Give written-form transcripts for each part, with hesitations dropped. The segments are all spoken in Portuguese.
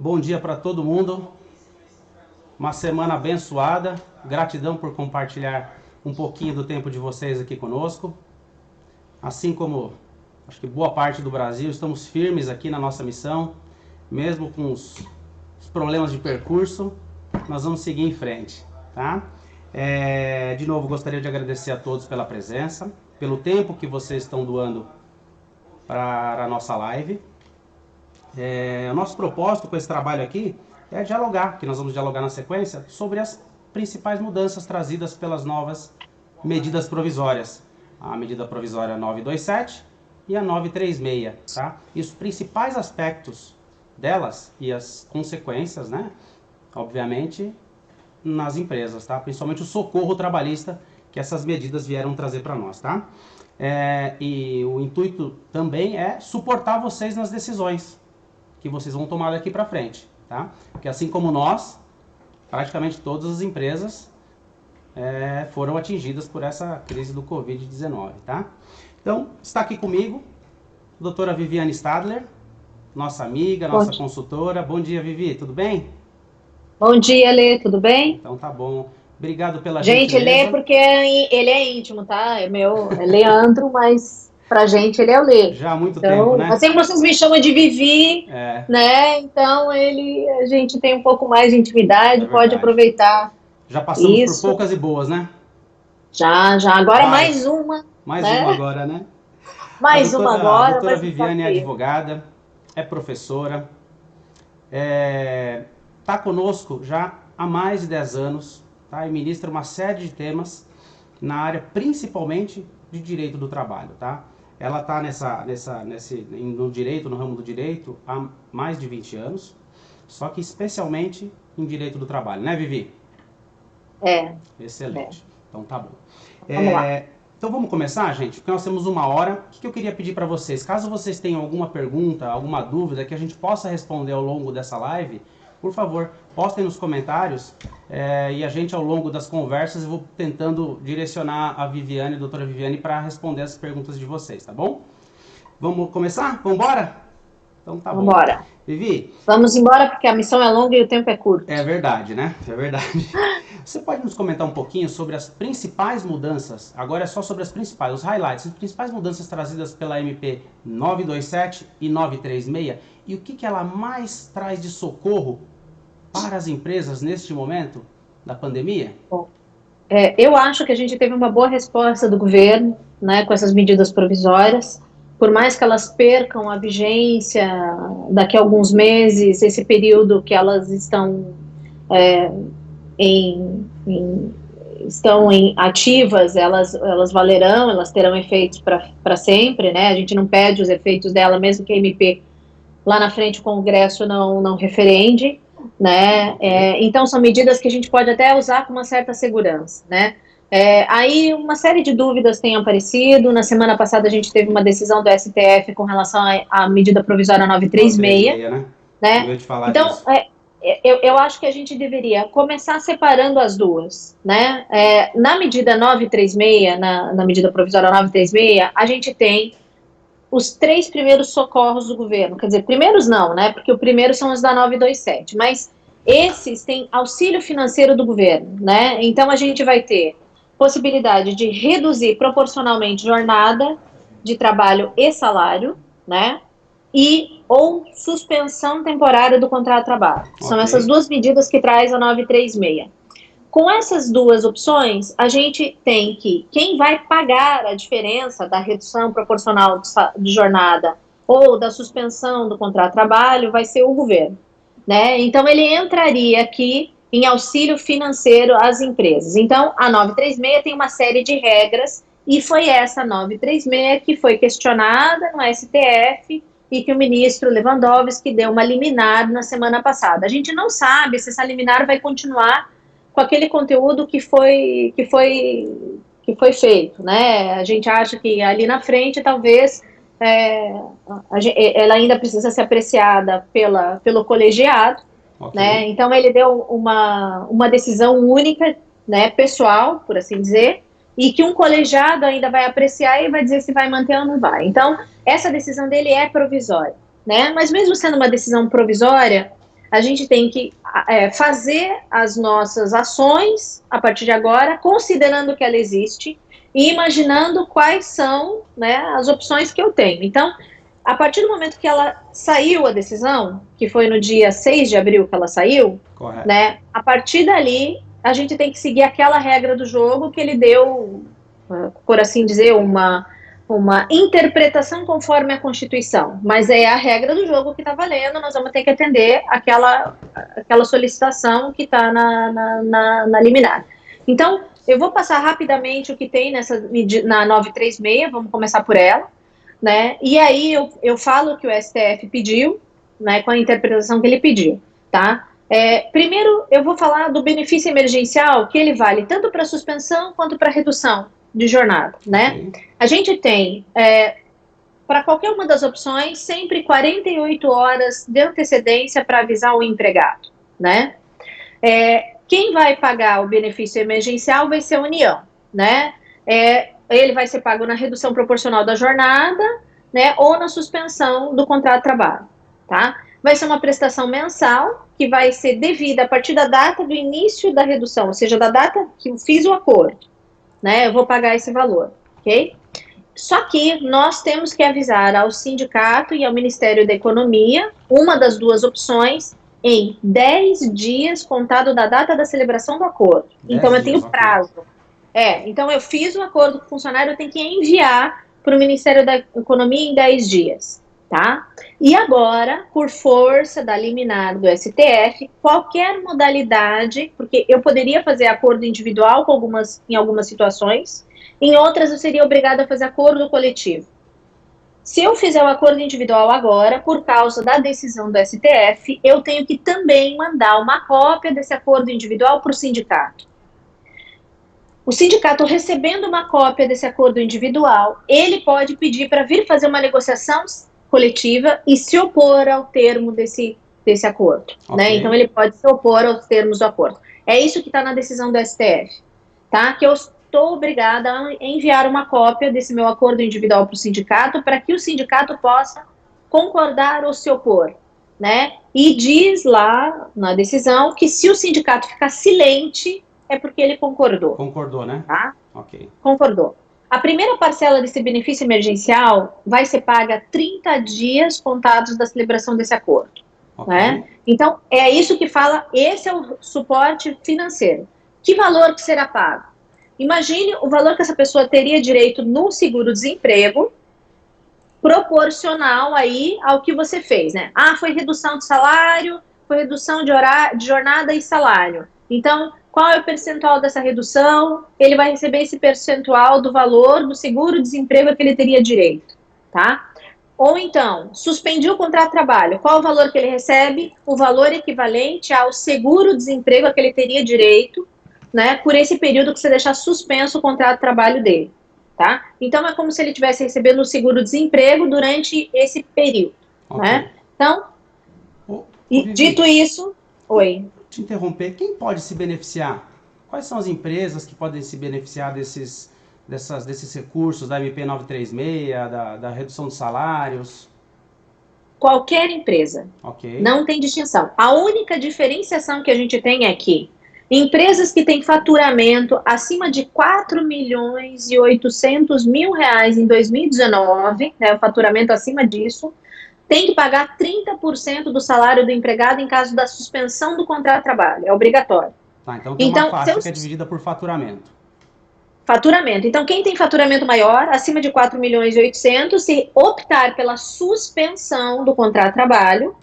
Bom dia para todo mundo. Uma semana abençoada. Gratidão por compartilhar um pouquinho do tempo de vocês aqui conosco. Assim como acho que boa parte do Brasil, estamos firmes aqui na nossa missão, mesmo com os problemas de percurso, nós vamos seguir em frente, tá? De novo, gostaria de agradecer a todos pela presença, pelo tempo que vocês estão doando para a nossa live. O nosso propósito com esse trabalho aqui é dialogar, que nós vamos dialogar na sequência, sobre as principais mudanças trazidas pelas novas medidas provisórias. A medida provisória 927 e a 936, tá? E os principais aspectos delas e as consequências, né? Obviamente, nas empresas, tá? Principalmente o socorro trabalhista que essas medidas vieram trazer para nós, tá? E o intuito também é suportar vocês nas decisões que vocês vão tomar daqui para frente, tá? Porque assim como nós, praticamente todas as empresas foram atingidas por essa crise do Covid-19, tá? Então, está aqui comigo a doutora Viviane Stadler, nossa amiga, nossa consultora. Bom dia, Vivi, tudo bem? Bom dia, Lê, tudo bem? Então tá bom. Obrigado pela Gente, gentileza. Lê porque ele é íntimo, tá? É Leandro, mas pra gente ele é o Lê. Já há muito Então, tempo, né? assim como vocês me chamam de Vivi, né? Então a gente tem um pouco mais de intimidade, pode aproveitar. Já passamos isso. por poucas e boas, né? Já. Agora mais uma. Mais né? uma agora, né? Mais uma agora. A doutora Viviane é advogada, é professora, está conosco já há mais de 10 anos, tá? E ministra uma série de temas na área principalmente de direito do trabalho, tá? Ela está no ramo do direito há mais de 20 anos, só que especialmente em direito do trabalho, né, Vivi? Excelente. Então tá bom. Vamos lá. Então vamos começar, gente, porque nós temos uma hora. O que eu queria pedir para vocês? Caso vocês tenham alguma pergunta, alguma dúvida que a gente possa responder ao longo dessa live, por favor, postem nos comentários e a gente, ao longo das conversas, eu vou tentando direcionar a Viviane, a doutora Viviane, para responder as perguntas de vocês, tá bom? Vamos começar? Vamos embora? Então tá bom. Vamos embora. Vivi? Vamos embora porque a missão é longa e o tempo é curto. É verdade, né? É verdade. Você pode nos comentar um pouquinho sobre as principais mudanças, agora é só sobre as principais, os highlights, as principais mudanças trazidas pela MP 927 e 936 e o que ela mais traz de socorro para as empresas neste momento da pandemia? Bom, eu acho que a gente teve uma boa resposta do governo, né, com essas medidas provisórias. Por mais que elas percam a vigência daqui a alguns meses, esse período que elas estão ativas, elas valerão, elas terão efeitos para sempre, né? A gente não perde os efeitos dela, mesmo que a MP lá na frente o Congresso não referende, né? Então são medidas que a gente pode até usar com uma certa segurança, né? Aí uma série de dúvidas têm aparecido. Na semana passada a gente teve uma decisão do STF com relação à medida provisória 936, né? Então, eu acho que a gente deveria começar separando as duas, né? Na medida 936, na medida provisória 936, a gente tem os 3 primeiros socorros do governo. Quer dizer, primeiros não, né? Porque o primeiro são os da 927, mas esses têm auxílio financeiro do governo, né? Então a gente vai ter possibilidade de reduzir proporcionalmente jornada de trabalho e salário, né? Ou suspensão temporária do contrato de trabalho. São essas duas medidas que traz a 936. Com essas duas opções, a gente tem que quem vai pagar a diferença da redução proporcional de jornada ou da suspensão do contrato de trabalho vai ser o governo, né? Então, ele entraria aqui em auxílio financeiro às empresas. Então, a 936 tem uma série de regras e foi essa 936 que foi questionada no STF e que o ministro Lewandowski deu uma liminar na semana passada. A gente não sabe se essa liminar vai continuar com aquele conteúdo que foi feito, né? A gente acha que ali na frente, talvez, ela ainda precisa ser apreciada pelo colegiado, né? Então, ele deu uma decisão única, né, pessoal, por assim dizer, e que um colegiado ainda vai apreciar e vai dizer se vai manter ou não vai. Então, essa decisão dele é provisória, né? Mas mesmo sendo uma decisão provisória, a gente tem que fazer as nossas ações a partir de agora, considerando que ela existe e imaginando quais são, né, as opções que eu tenho. Então, a partir do momento que ela saiu a decisão, que foi no dia 6 de abril que ela saiu, né, a partir dali, a gente tem que seguir aquela regra do jogo que ele deu, por assim dizer, uma interpretação conforme a Constituição, mas é a regra do jogo que está valendo, nós vamos ter que atender aquela solicitação que está na liminar. Então, eu vou passar rapidamente o que tem na 936, vamos começar por ela, né, e aí eu falo que o STF pediu, né, com a interpretação que ele pediu, tá? Primeiro, eu vou falar do benefício emergencial, que ele vale tanto para suspensão quanto para redução de jornada, né? A gente tem, para qualquer uma das opções, sempre 48 horas de antecedência para avisar o empregado, né? Quem vai pagar o benefício emergencial vai ser a União, né? Ele vai ser pago na redução proporcional da jornada, né? Ou na suspensão do contrato de trabalho, tá? Vai ser uma prestação mensal, que vai ser devida a partir da data do início da redução, ou seja, da data que eu fiz o acordo, né? Eu vou pagar esse valor, ok? Só que nós temos que avisar ao sindicato e ao Ministério da Economia, uma das duas opções, em 10 dias contado da data da celebração do acordo. Então, eu tenho prazo. Então, eu fiz o acordo com o funcionário, eu tenho que enviar para o Ministério da Economia em 10 dias, tá? E agora, por força da liminar do STF, qualquer modalidade, porque eu poderia fazer acordo individual em algumas situações, em outras eu seria obrigada a fazer acordo coletivo. Se eu fizer o acordo individual agora, por causa da decisão do STF, eu tenho que também mandar uma cópia desse acordo individual para o sindicato. O sindicato, recebendo uma cópia desse acordo individual, ele pode pedir para vir fazer uma negociação coletiva e se opor ao termo desse acordo, né? Então, ele pode se opor aos termos do acordo. É isso que está na decisão do STF, tá? Que eu estou obrigada a enviar uma cópia desse meu acordo individual para o sindicato, para que o sindicato possa concordar ou se opor, né? E diz lá na decisão que se o sindicato ficar silente, é porque ele concordou. Concordou, né? Tá? Concordou. A primeira parcela desse benefício emergencial vai ser paga 30 dias contados da celebração desse acordo. Né? Então, é isso que fala, esse é o suporte financeiro. Que valor que será pago? Imagine o valor que essa pessoa teria direito no seguro-desemprego, proporcional aí ao que você fez, né? Foi redução de salário, foi redução de jornada e salário. Então, qual é o percentual dessa redução? Ele vai receber esse percentual do valor do seguro-desemprego que ele teria direito, tá? Ou então, suspendiu o contrato de trabalho. Qual o valor que ele recebe? O valor equivalente ao seguro-desemprego a que ele teria direito, né, por esse período que você deixar suspenso o contrato de trabalho dele, tá? Então, é como se ele estivesse recebendo o seguro-desemprego durante esse período, né? Então, dito isso... Oi. Te interromper, quem pode se beneficiar? Quais são as empresas que podem se beneficiar desses recursos da MP 936, da redução de salários? Qualquer empresa. Não tem distinção. A única diferenciação que a gente tem é que empresas que têm faturamento acima de 4.800.000 reais em 2019, né, o faturamento acima disso, tem que pagar 30% do salário do empregado em caso da suspensão do contrato de trabalho. É obrigatório. Então tem uma faixa que é dividida por faturamento. Faturamento. Então, quem tem faturamento maior, acima de 4.800.000, se optar pela suspensão do contrato de trabalho,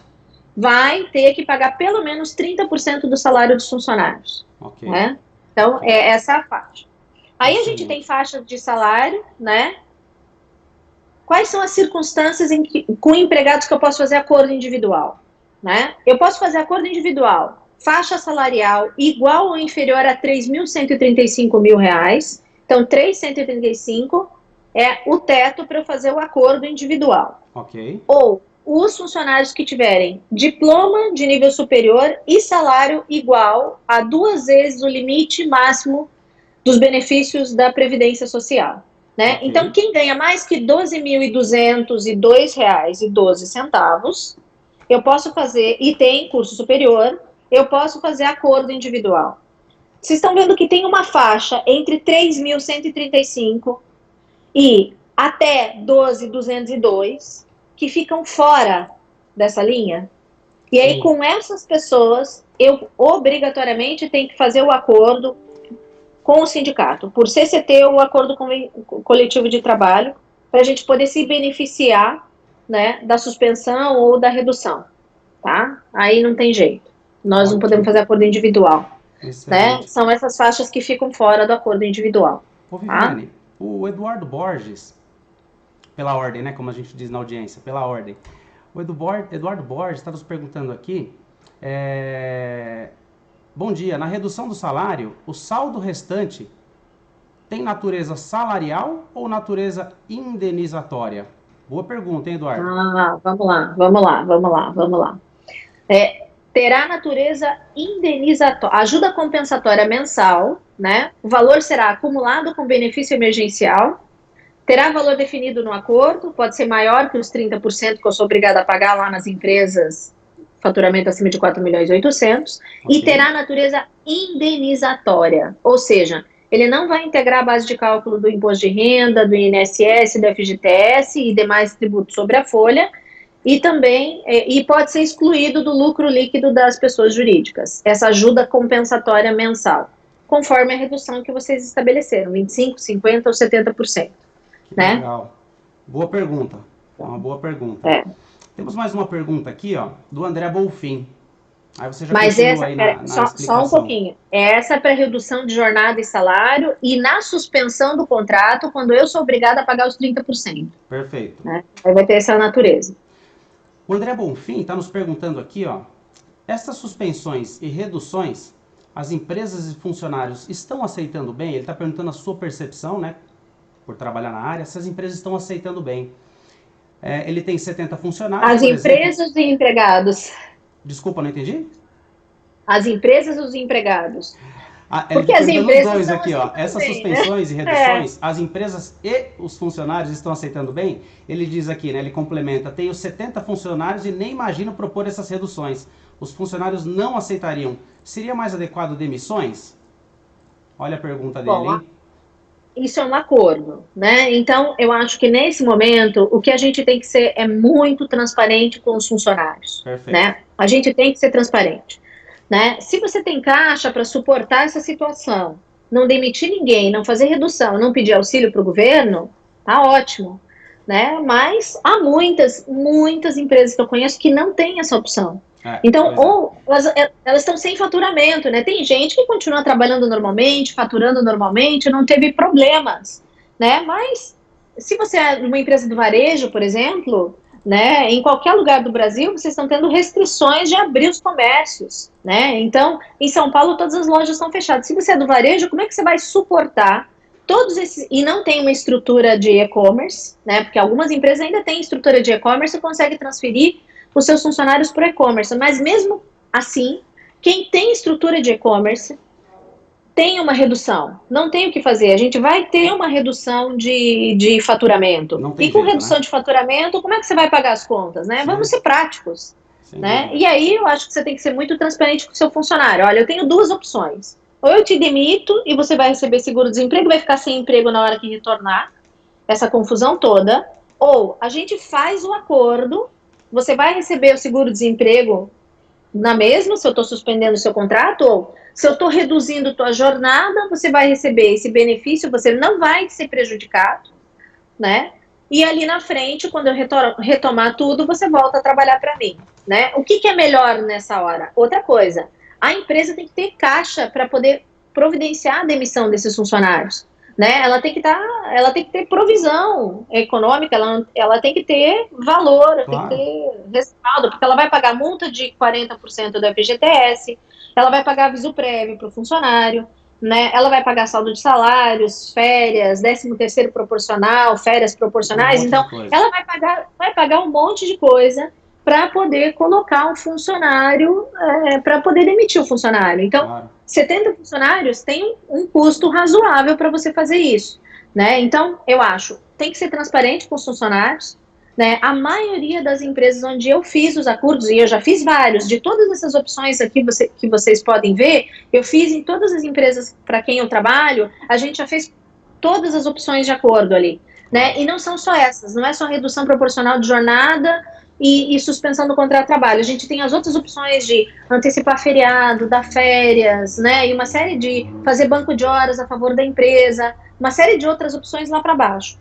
vai ter que pagar pelo menos 30% do salário dos funcionários. Né? Então, essa é a faixa. Aí a gente tem faixas de salário, né? Quais são as circunstâncias com empregados que eu posso fazer acordo individual? Né? Eu posso fazer acordo individual, faixa salarial igual ou inferior a R$3.135.000. Então, 3.135 é o teto para eu fazer o acordo individual. Ou os funcionários que tiverem diploma de nível superior e salário igual a 2 vezes o limite máximo dos benefícios da Previdência Social. Né? Então, quem ganha mais que R$ 12.202,12, eu posso fazer, e tem curso superior, eu posso fazer acordo individual. Vocês estão vendo que tem uma faixa entre 3.135 e até 12.202 que ficam fora dessa linha. E aí, com essas pessoas, eu obrigatoriamente tenho que fazer o acordo com o sindicato, por CCT, o acordo coletivo de trabalho, para a gente poder se beneficiar, né, da suspensão ou da redução, tá? Aí não tem jeito. Nós não podemos fazer acordo individual, né? São essas faixas que ficam fora do acordo individual. Ô, Viviane, o Eduardo Borges, pela ordem, né, como a gente diz na audiência, pela ordem, o Eduardo Borges está nos perguntando aqui, bom dia, na redução do salário, o saldo restante tem natureza salarial ou natureza indenizatória? Boa pergunta, hein, Eduardo? Vamos lá. Terá natureza indenizatória, ajuda compensatória mensal, né? O valor será acumulado com benefício emergencial, terá valor definido no acordo, pode ser maior que os 30% que eu sou obrigada a pagar lá nas empresas, faturamento acima de 4.800.000, e terá natureza indenizatória, ou seja, ele não vai integrar a base de cálculo do imposto de renda, do INSS, do FGTS e demais tributos sobre a folha, e também, e pode ser excluído do lucro líquido das pessoas jurídicas, essa ajuda compensatória mensal, conforme a redução que vocês estabeleceram, 25%, 50% ou 70%. Né? Legal. Boa pergunta. Uma boa pergunta. Temos mais uma pergunta aqui, ó, do André Bolfin. Aí você já continua aí na explicação. Só um pouquinho. Essa é para redução de jornada e salário e na suspensão do contrato, quando eu sou obrigada a pagar os 30%. Perfeito. Né? Aí vai ter essa natureza. O André Bonfim está nos perguntando aqui, ó, essas suspensões e reduções, as empresas e funcionários estão aceitando bem? Ele está perguntando a sua percepção, né, por trabalhar na área, se as empresas estão aceitando bem. Ele tem 70 funcionários, as empresas e empregados. Desculpa, não entendi? As empresas e os empregados. Porque as empresas dois aqui, ó, essas suspensões, né, e reduções, as empresas e os funcionários estão aceitando bem? Ele diz aqui, né, ele complementa, tenho 70 funcionários e nem imagino propor essas reduções. Os funcionários não aceitariam. Seria mais adequado demissões? Olha a pergunta dele, hein? Isso é um acordo, né? Então, eu acho que nesse momento, o que a gente tem que ser é muito transparente com os funcionários. Perfeito. Né? A gente tem que ser transparente. Né? Se você tem caixa para suportar essa situação, não demitir ninguém, não fazer redução, não pedir auxílio para o governo, tá ótimo. Né? Mas há muitas empresas que eu conheço que não têm essa opção. Então, ou elas estão sem faturamento, né? Tem gente que continua trabalhando normalmente, faturando normalmente, não teve problemas, né? Mas se você é uma empresa do varejo, por exemplo, né? Em qualquer lugar do Brasil, vocês estão tendo restrições de abrir os comércios, né? Então, em São Paulo, todas as lojas estão fechadas. Se você é do varejo, como é que você vai suportar todos esses... E não tem uma estrutura de e-commerce, né? Porque algumas empresas ainda têm estrutura de e-commerce e conseguem transferir os seus funcionários para o e-commerce, mas mesmo assim, quem tem estrutura de e-commerce tem uma redução, não tem o que fazer, a gente vai ter uma redução de faturamento, e com redução, né, de faturamento, como é que você vai pagar as contas, né? Sim. Vamos ser práticos, né? E aí eu acho que você tem que ser muito transparente com o seu funcionário. Olha, eu tenho duas opções, ou eu te demito e você vai receber seguro-desemprego, vai ficar sem emprego na hora que retornar, essa confusão toda, ou a gente faz o acordo. Você vai receber o seguro-desemprego na mesma, se eu estou suspendendo o seu contrato, ou se eu estou reduzindo a tua jornada, você vai receber esse benefício, você não vai ser prejudicado, né? E ali na frente, quando eu retomar tudo, você volta a trabalhar para mim, né? O que é melhor nessa hora? Outra coisa, a empresa tem que ter caixa para poder providenciar a demissão desses funcionários. Né? Ela tem que ter provisão econômica, ela tem que ter valor, claro, tem que ter respaldo, porque ela vai pagar multa de 40% do FGTS, ela vai pagar aviso prévio para o funcionário, né? Ela vai pagar saldo de salários, férias, 13º proporcional, férias proporcionais, então ela vai pagar um monte de coisa para poder colocar um funcionário, para poder demitir o funcionário. Então, claro, 70 funcionários tem um custo razoável para você fazer isso, né? Então, eu acho, tem que ser transparente com os funcionários, né? A maioria das empresas onde eu fiz os acordos, e eu já fiz vários, de todas essas opções aqui que vocês podem ver, eu fiz em todas as empresas para quem eu trabalho, a gente já fez todas as opções de acordo ali, né? E não são só essas, não é só redução proporcional de jornada e suspensão do contrato de trabalho. A gente tem as outras opções de antecipar feriado, dar férias, né? E uma série de fazer banco de horas a favor da empresa, uma série de outras opções lá para baixo.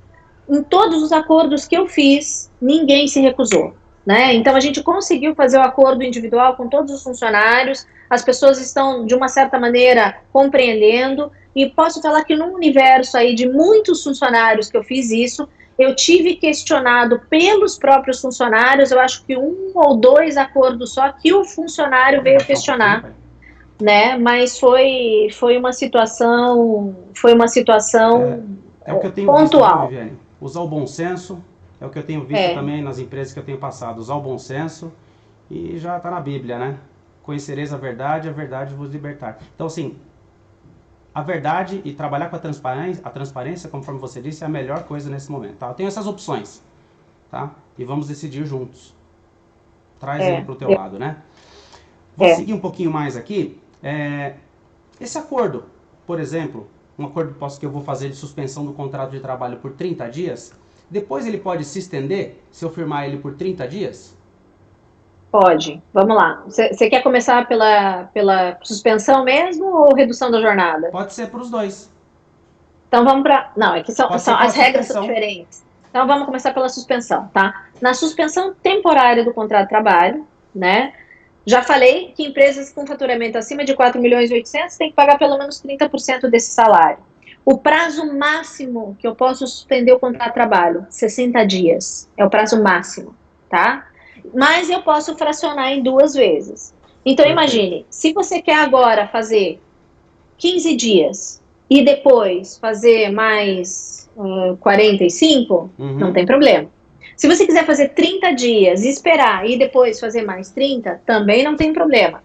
Em todos os acordos que eu fiz, ninguém se recusou, né? Então a gente conseguiu fazer o acordo individual com todos os funcionários, as pessoas estão, de uma certa maneira, compreendendo, e posso falar que num universo aí de muitos funcionários que eu fiz isso, eu tive questionado pelos próprios funcionários, eu acho que 1 ou 2 acordos só que o funcionário veio questionar, né? Mas foi uma situação é o que eu tenho pontual. Visto, Viviane. Usar o bom senso, é o que eu tenho visto também nas empresas que eu tenho passado, usar o bom senso, e já está na Bíblia, né? Conhecereis a verdade vos libertar. Então, assim, a verdade e trabalhar com a transparência, conforme você disse, é a melhor coisa nesse momento, tá? Eu tenho essas opções, tá? E vamos decidir juntos. Traz ele para o teu lado, né? Vou seguir um pouquinho mais aqui. Esse acordo, por exemplo, um acordo que eu vou fazer de suspensão do contrato de trabalho por 30 dias, depois ele pode se estender, se eu firmar ele por 30 dias? Pode. Vamos lá. Você quer começar pela suspensão mesmo ou redução da jornada? Pode ser para os dois. Então vamos para... Não, é que as regras são diferentes. Então vamos começar pela suspensão, tá? Na suspensão temporária do contrato de trabalho, né? Já falei que empresas com faturamento acima de 4.800.000 têm que pagar pelo menos 30% desse salário. O prazo máximo que eu posso suspender o contrato de trabalho, 60 dias. É o prazo máximo, tá? Mas eu posso fracionar em 2 vezes. Então, imagine, se você quer agora fazer 15 dias e depois fazer mais 45, não tem problema. Se você quiser fazer 30 dias e esperar e depois fazer mais 30, também não tem problema.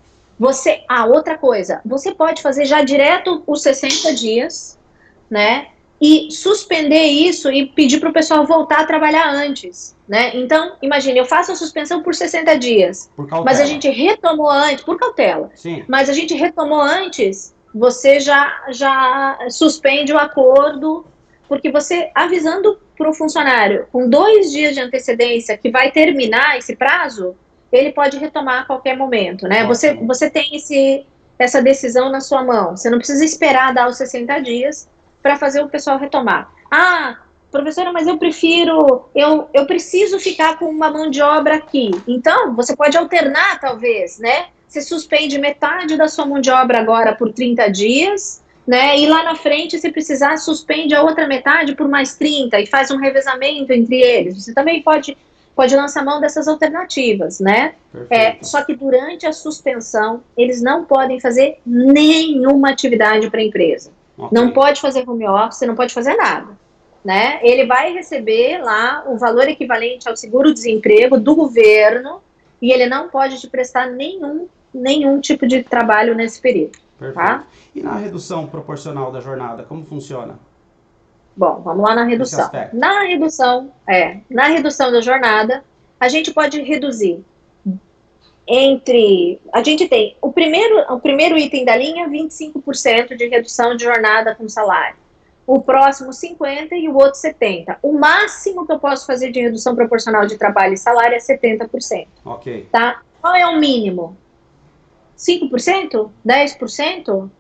Outra coisa, você pode fazer já direto os 60 dias, né? E suspender isso e pedir para o pessoal voltar a trabalhar antes, né? Então, imagine, eu faço a suspensão por 60 dias, mas a gente retomou antes, por cautela, sim, mas a gente retomou antes, você já suspende o acordo, porque você, avisando para o funcionário com 2 dias de antecedência que vai terminar esse prazo, ele pode retomar a qualquer momento, né? Você tem essa decisão na sua mão, você não precisa esperar dar os 60 dias para fazer o pessoal retomar. Ah, professora, mas eu preciso ficar com uma mão de obra aqui. Então, você pode alternar, talvez, né? Você suspende metade da sua mão de obra agora por 30 dias, né? E lá na frente, se precisar, suspende a outra metade por mais 30 e faz um revezamento entre eles. Você também pode lançar mão dessas alternativas, né? Só que durante a suspensão, eles não podem fazer nenhuma atividade para a empresa. Não pode fazer home office, não pode fazer nada, né? Ele vai receber lá o valor equivalente ao seguro-desemprego do governo e ele não pode te prestar nenhum tipo de trabalho nesse período. Perfeito. Tá? E na redução proporcional da jornada, como funciona? Bom, vamos lá na redução. Na redução da jornada, a gente pode reduzir a gente tem o primeiro item da linha, 25% de redução de jornada com salário. O próximo 50% e o outro 70%. O máximo que eu posso fazer de redução proporcional de trabalho e salário é 70%. Ok. Tá? Qual é o mínimo? 5%? 10%?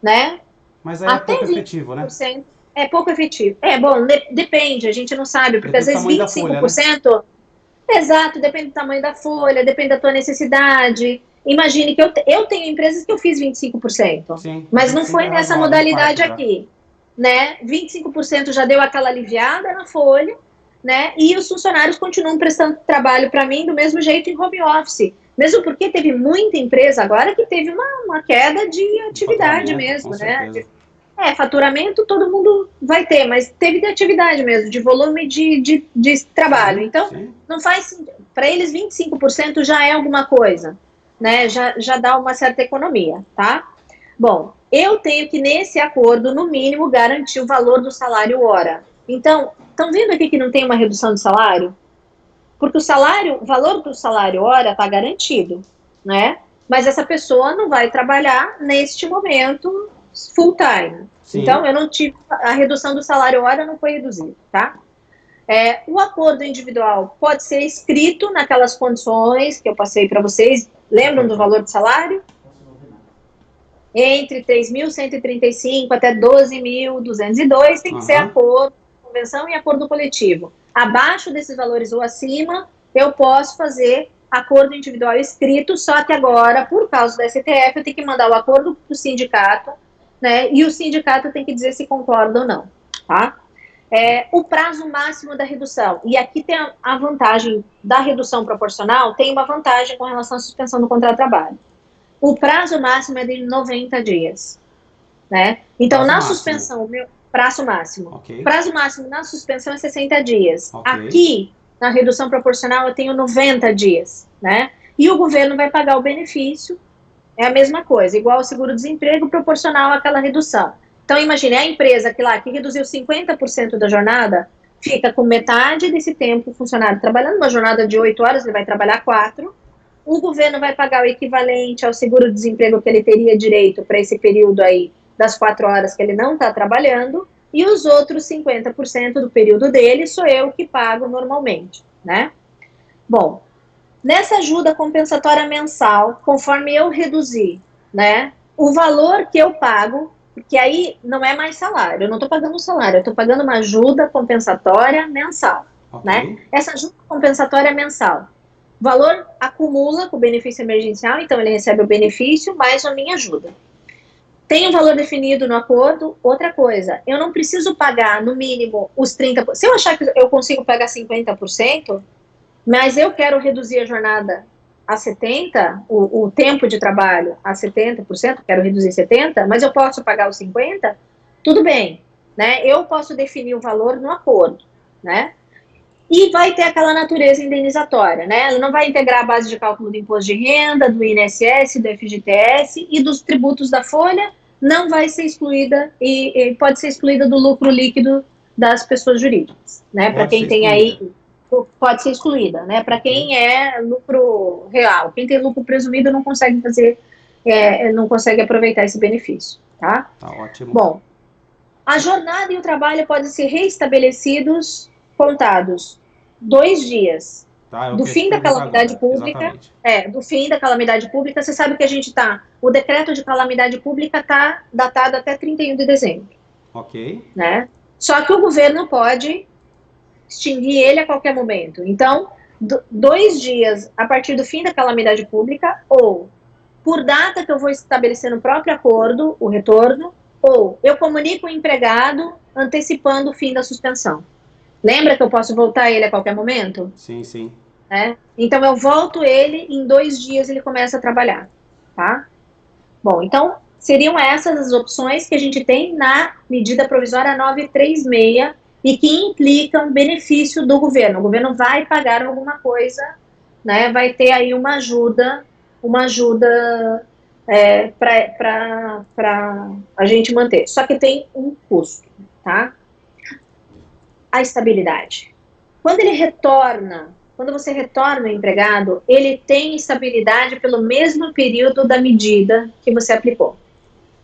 Né? Mas aí é pouco efetivo, né? É pouco efetivo. Depende, a gente não sabe, porque depende às vezes 25%... Folha, né? Exato, depende do tamanho da folha, depende da tua necessidade. Imagine que eu tenho empresas que eu fiz 25%, sim, mas não foi nessa modalidade aqui, né? 25% já deu aquela aliviada na folha, né? E os funcionários continuam prestando trabalho para mim do mesmo jeito em home office. Mesmo porque teve muita empresa agora que teve uma queda de atividade mesmo, né? Faturamento todo mundo vai ter, mas teve de atividade mesmo, de volume de trabalho. Então, não faz... Para eles, 25% já é alguma coisa, né? Já dá uma certa economia, tá? Bom, eu tenho que, nesse acordo, no mínimo, garantir o valor do salário hora. Então, estão vendo aqui que não tem uma redução de salário? Porque o valor do salário hora está garantido, né? Mas essa pessoa não vai trabalhar neste momento full time. Sim. Então, eu não tive, a redução do salário hora não foi reduzida, tá? O acordo individual pode ser escrito naquelas condições que eu passei para vocês. Lembram do valor do salário? Entre 3.135 até 12.202 tem que ser acordo, convenção e acordo coletivo. Abaixo desses valores ou acima, eu posso fazer acordo individual escrito, só que agora, por causa do STF, eu tenho que mandar o acordo para o sindicato, né? E o sindicato tem que dizer se concorda ou não, tá? O prazo máximo da redução. E aqui tem a vantagem da redução proporcional, tem uma vantagem com relação à suspensão do contrato de trabalho. O prazo máximo é de 90 dias, né? Então, prazo na máximo. Suspensão, prazo máximo. Okay. Prazo máximo na suspensão é 60 dias. Okay. Aqui, na redução proporcional, eu tenho 90 dias, né? E o governo vai pagar o benefício, é a mesma coisa, igual ao seguro-desemprego, proporcional àquela redução. Então, imagine, a empresa que reduziu 50% da jornada, fica com metade desse tempo o funcionário trabalhando, uma jornada de 8 horas, ele vai trabalhar 4. O governo vai pagar o equivalente ao seguro-desemprego que ele teria direito para esse período aí, das 4 horas que ele não está trabalhando, e os outros 50% do período dele sou eu que pago normalmente, né? Bom, nessa ajuda compensatória mensal, conforme eu reduzir, né, o valor que eu pago, porque aí não é mais salário, eu não estou pagando um salário, eu estou pagando uma ajuda compensatória mensal, né? Essa ajuda compensatória mensal, o valor acumula com o benefício emergencial, então ele recebe o benefício mais a minha ajuda. Tem um valor definido no acordo. Outra coisa, eu não preciso pagar no mínimo os 30%. Se eu achar que eu consigo pagar 50%, mas eu quero reduzir a jornada a 70%, o tempo de trabalho a 70%, quero reduzir 70%, mas eu posso pagar os 50%, tudo bem, né? Eu posso definir o valor no acordo, né? E vai ter aquela natureza indenizatória, né? Ela não vai integrar a base de cálculo do imposto de renda, do INSS, do FGTS e dos tributos da folha, não vai ser excluída e pode ser excluída do lucro líquido das pessoas jurídicas, né? Para quem tem aí, pode ser excluída, né? Para quem é lucro real, quem tem lucro presumido não consegue fazer, não consegue aproveitar esse benefício, tá? Tá ótimo. Bom, a jornada e o trabalho podem ser reestabelecidos contados 2 dias do fim da calamidade pública. Do fim da calamidade pública, você sabe que a gente o decreto de calamidade pública está datado até 31 de dezembro. Ok. Né? Só que o governo pode extinguir ele a qualquer momento. Então, 2 dias a partir do fim da calamidade pública, ou por data que eu vou estabelecer no próprio acordo, o retorno, ou eu comunico o empregado antecipando o fim da suspensão. Lembra que eu posso voltar ele a qualquer momento? Sim, sim. Então, eu volto ele, em 2 dias ele começa a trabalhar, tá? Bom, então, seriam essas as opções que a gente tem na medida provisória 936 e que implicam benefício do governo. O governo vai pagar alguma coisa, né? Vai ter aí uma ajuda para a gente manter. Só que tem um custo, tá? A estabilidade. Quando você retorna o empregado, ele tem estabilidade pelo mesmo período da medida que você aplicou.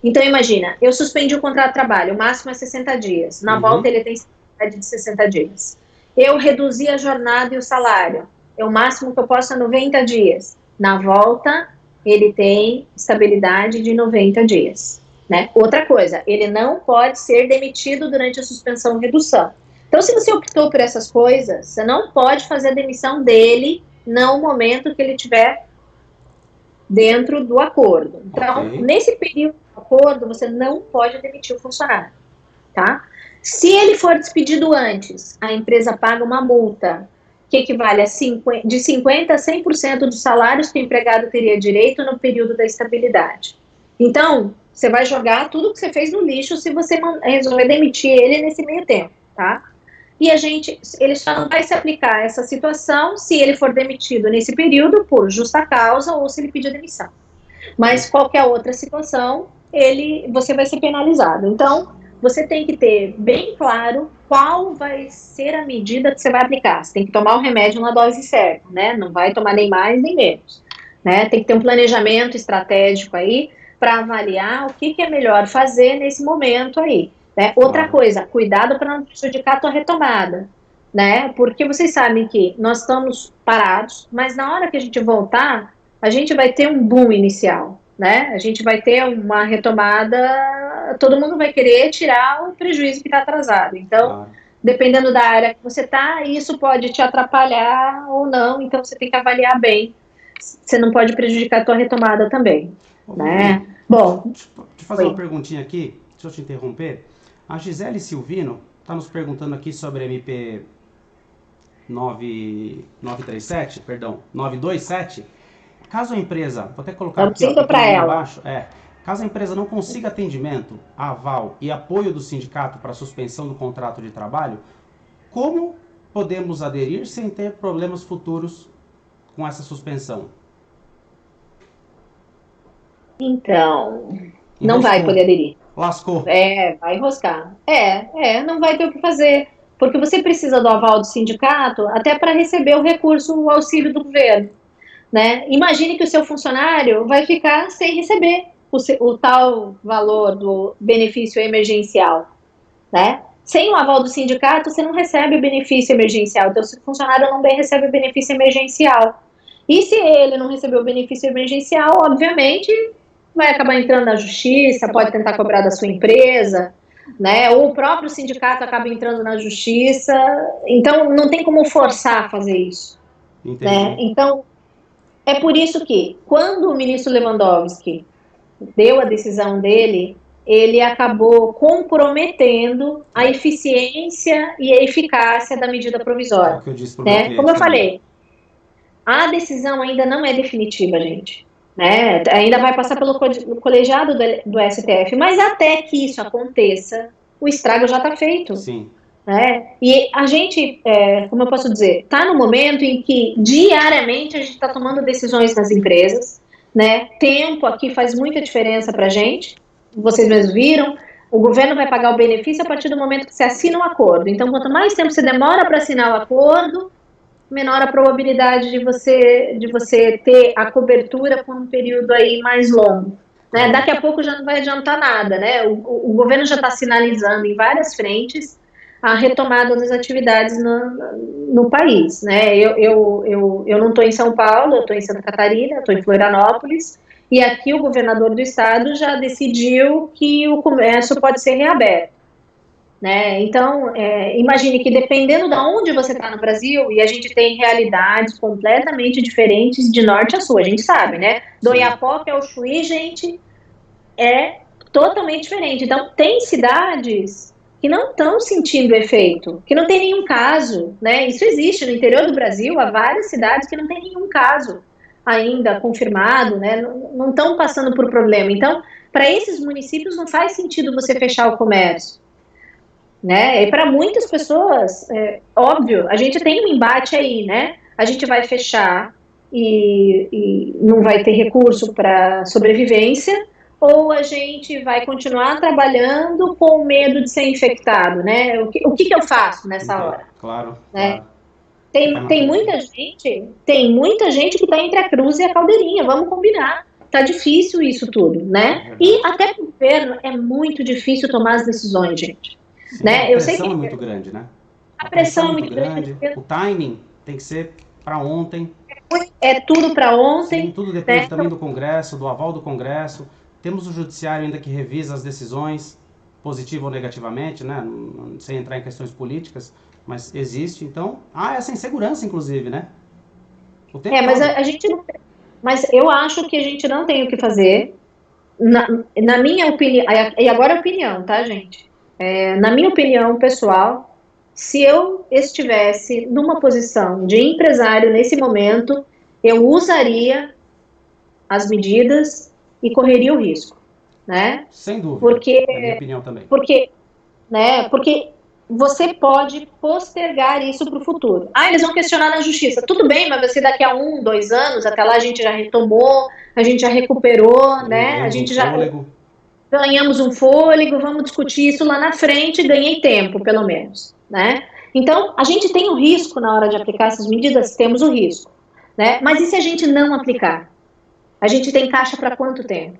Então, imagina, eu suspendi o contrato de trabalho, o máximo é 60 dias. Na volta, ele tem estabilidade de 60 dias. Eu reduzi a jornada e o salário. O máximo que eu posso é 90 dias. Na volta, ele tem estabilidade de 90 dias. Né? Outra coisa, ele não pode ser demitido durante a suspensão ou redução. Então, se você optou por essas coisas, você não pode fazer a demissão dele no momento que ele estiver dentro do acordo. Então, nesse período do acordo, você não pode demitir o funcionário, tá? Se ele for despedido antes, a empresa paga uma multa que equivale a de 50% a 100% dos salários que o empregado teria direito no período da estabilidade. Então, você vai jogar tudo que você fez no lixo se você resolver demitir ele nesse meio tempo, tá? E ele só não vai se aplicar a essa situação se ele for demitido nesse período por justa causa ou se ele pedir demissão. Mas qualquer outra situação, você vai ser penalizado. Então, você tem que ter bem claro qual vai ser a medida que você vai aplicar. Você tem que tomar o remédio na dose certa, né? Não vai tomar nem mais nem menos, né? Tem que ter um planejamento estratégico aí para avaliar o que é melhor fazer nesse momento aí, né? Outra coisa, cuidado para não prejudicar a tua retomada, né? Porque vocês sabem que nós estamos parados, mas na hora que a gente voltar, a gente vai ter um boom inicial, né? A gente vai ter uma retomada, todo mundo vai querer tirar o prejuízo que está atrasado. Então, dependendo da área que você está, isso pode te atrapalhar ou não, então você tem que avaliar bem. Você não pode prejudicar a tua retomada também, né? Bom, deixa eu te fazer uma perguntinha aqui, deixa eu te interromper. A Gisele Silvino está nos perguntando aqui sobre a MP 927. Caso a empresa, vou até colocar aqui embaixo, caso a empresa não consiga atendimento, aval e apoio do sindicato para suspensão do contrato de trabalho, como podemos aderir sem ter problemas futuros com essa suspensão? Então, não vai poder aderir. Lascou. Vai enroscar. Não vai ter o que fazer, porque você precisa do aval do sindicato até para receber o recurso, o auxílio do governo, né? Imagine que o seu funcionário vai ficar sem receber o tal valor do benefício emergencial, né? Sem o aval do sindicato, você não recebe o benefício emergencial, então o seu funcionário não bem recebe o benefício emergencial. E se ele não receber o benefício emergencial, obviamente, vai acabar entrando na justiça, pode tentar cobrar da sua empresa, né? Ou o próprio sindicato acaba entrando na justiça, então não tem como forçar a fazer isso, né? Então, é por isso que, quando o ministro Lewandowski deu a decisão dele, ele acabou comprometendo a eficiência e a eficácia da medida provisória. Né? Como eu falei, a decisão ainda não é definitiva, gente. Né? Ainda vai passar pelo colegiado do STF, mas até que isso aconteça, o estrago já está feito. Sim. Né? E a gente, como eu posso dizer, está no momento em que diariamente a gente está tomando decisões nas empresas, né? Tempo aqui faz muita diferença para a gente, vocês mesmos viram, o governo vai pagar o benefício a partir do momento que você assina um acordo. Então, quanto mais tempo você demora para assinar o acordo, menor a probabilidade de você ter a cobertura por um período aí mais longo. Né? Daqui a pouco já não vai adiantar nada, né? O governo já está sinalizando em várias frentes a retomada das atividades no país, né? Eu não estou em São Paulo, eu estou em Santa Catarina, estou em Florianópolis, e aqui o governador do estado já decidiu que o comércio pode ser reaberto, né? Então, imagine que dependendo de onde você está no Brasil, e a gente tem realidades completamente diferentes de norte a sul, a gente sabe, né? Do Oiapoque ao Chuí, gente, é totalmente diferente. Então, tem cidades que não estão sentindo efeito, que não tem nenhum caso, né? Isso existe no interior do Brasil, há várias cidades que não tem nenhum caso ainda confirmado, né? Não estão passando por problema. Então, para esses municípios não faz sentido você fechar o comércio, né? E para muitas pessoas, óbvio, a gente tem um embate aí, né? A gente vai fechar e não vai ter recurso para sobrevivência, ou a gente vai continuar trabalhando com medo de ser infectado, né? O que eu faço nessa hora? Claro, né? Claro. Tem muita gente que está entre a cruz e a caldeirinha, vamos combinar. Tá difícil isso tudo, né? E até para o governo é muito difícil tomar as decisões, gente. Sim, né? A pressão é muito grande, né? A pressão é muito grande. O timing tem que ser para ontem. É tudo para ontem. Sim, tudo depende também do Congresso, do aval do Congresso. Temos o Judiciário ainda que revisa as decisões, positivo ou negativamente, né? Sem entrar em questões políticas, mas existe. Então, essa insegurança, inclusive, né? Mas eu acho que a gente não tem o que fazer. Na minha opinião, e agora é opinião, tá, gente? Na minha opinião pessoal, se eu estivesse numa posição de empresário nesse momento, eu usaria as medidas e correria o risco, né? Sem dúvida. Porque, é a minha opinião também. Porque você pode postergar isso para o futuro. Eles vão questionar na justiça. Tudo bem, mas você daqui a 1, 2 anos, até lá a gente já retomou, a gente já recuperou, né? A gente já ganhamos um fôlego, vamos discutir isso lá na frente, ganhei tempo, pelo menos, né? Então, a gente tem o risco na hora de aplicar essas medidas, temos o risco, né? Mas e se a gente não aplicar? A gente tem caixa para quanto tempo?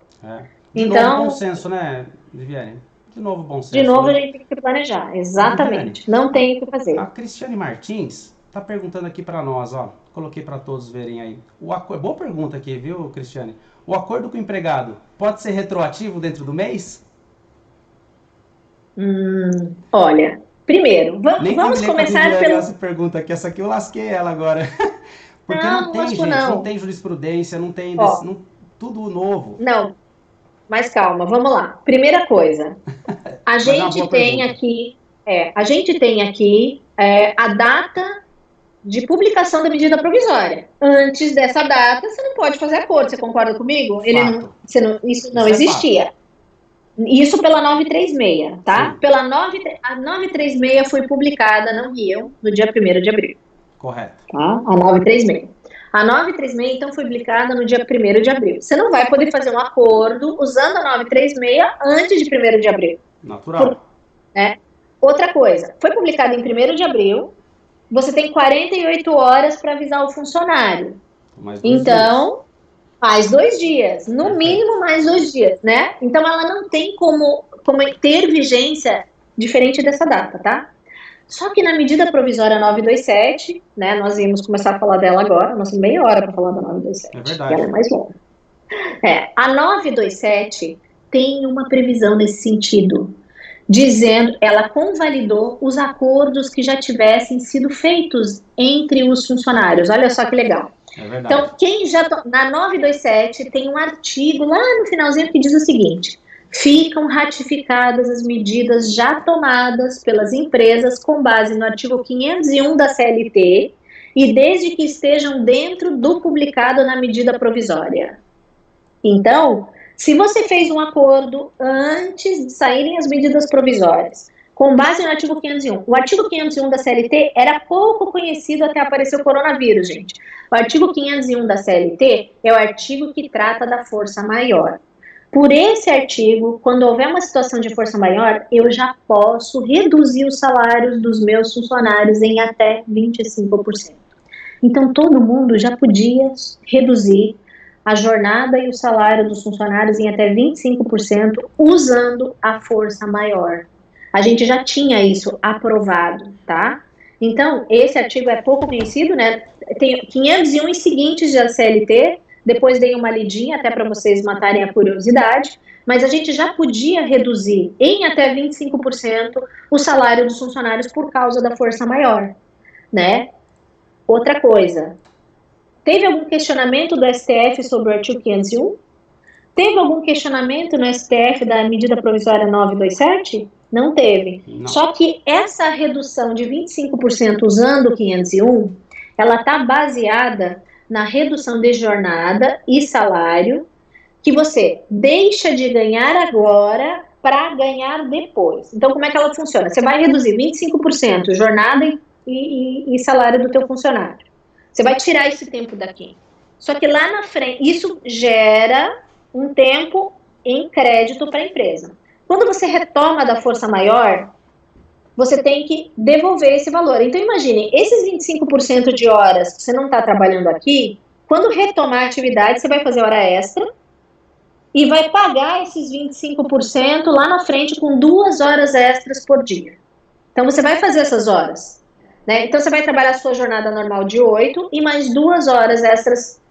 De novo, bom senso, né, Viviane? De novo, bom senso. De novo, né? a gente tem que planejar, exatamente. Viviane, não tem o que fazer. A Cristiane Martins está perguntando aqui para nós, ó. Coloquei para todos verem aí. Boa pergunta aqui, viu, Cristiane? O acordo com o empregado pode ser retroativo dentro do mês? Olha, primeiro, vamos começar pelo... essa pergunta aqui, essa aqui eu lasquei ela agora. Porque não tem, gente, não tem jurisprudência, não tem tudo novo. Não, mas calma, vamos lá. Primeira coisa, a gente tem aqui a data de publicação da medida provisória. Antes dessa data, você não pode fazer acordo, você concorda comigo? Isso não existia. Isso pela 936, tá? A 936 foi publicada no Rio no dia 1º de abril. Correto. Tá? A 936. A 936, então, foi publicada no dia 1º de abril. Você não vai poder fazer um acordo usando a 936 antes de 1º de abril. Natural. Outra coisa, foi publicada em 1º de abril, você tem 48 horas para avisar o funcionário. Então, mais 2 dias. No mínimo, mais 2 dias, né? Então, ela não tem como ter vigência diferente dessa data, tá? Só que na medida provisória 927, né? Nós íamos começar a falar dela agora, nós temos meia hora para falar da 927. É verdade. Ela é mais longa. A 927 tem uma previsão nesse sentido, dizendo, ela convalidou os acordos que já tivessem sido feitos entre os funcionários. Olha só que legal. É verdade. Então, na 927 tem um artigo lá no finalzinho que diz o seguinte: ficam ratificadas as medidas já tomadas pelas empresas com base no artigo 501 da CLT e desde que estejam dentro do publicado na medida provisória. Então, se você fez um acordo antes de saírem as medidas provisórias, com base no artigo 501, o artigo 501 da CLT era pouco conhecido até aparecer o coronavírus, gente. O artigo 501 da CLT é o artigo que trata da força maior. Por esse artigo, quando houver uma situação de força maior, eu já posso reduzir os salários dos meus funcionários em até 25%. Então, todo mundo já podia reduzir a jornada e o salário dos funcionários em até 25% usando a força maior. A gente já tinha isso aprovado, tá? Então, esse artigo é pouco conhecido, né? Tem 501 e seguintes da CLT, depois dei uma lidinha até para vocês matarem a curiosidade, mas a gente já podia reduzir em até 25% o salário dos funcionários por causa da força maior, né? Outra coisa, teve algum questionamento do STF sobre o artigo 501? Teve algum questionamento no STF da medida provisória 927? Não teve. Não. Só que essa redução de 25% usando o 501, ela está baseada na redução de jornada e salário que você deixa de ganhar agora para ganhar depois. Então, como é que ela funciona? Você vai reduzir 25% jornada e salário do teu funcionário. Você vai tirar esse tempo daqui. Só que lá na frente, isso gera um tempo em crédito para a empresa. Quando você retoma da força maior, você tem que devolver esse valor. Então, imagine, esses 25% de horas que você não está trabalhando aqui, quando retomar a atividade, você vai fazer hora extra e vai pagar esses 25% lá na frente com 2 horas extras por dia. Então, você vai fazer essas horas, né? Então, você vai trabalhar a sua jornada normal de 8 e mais 2 horas extras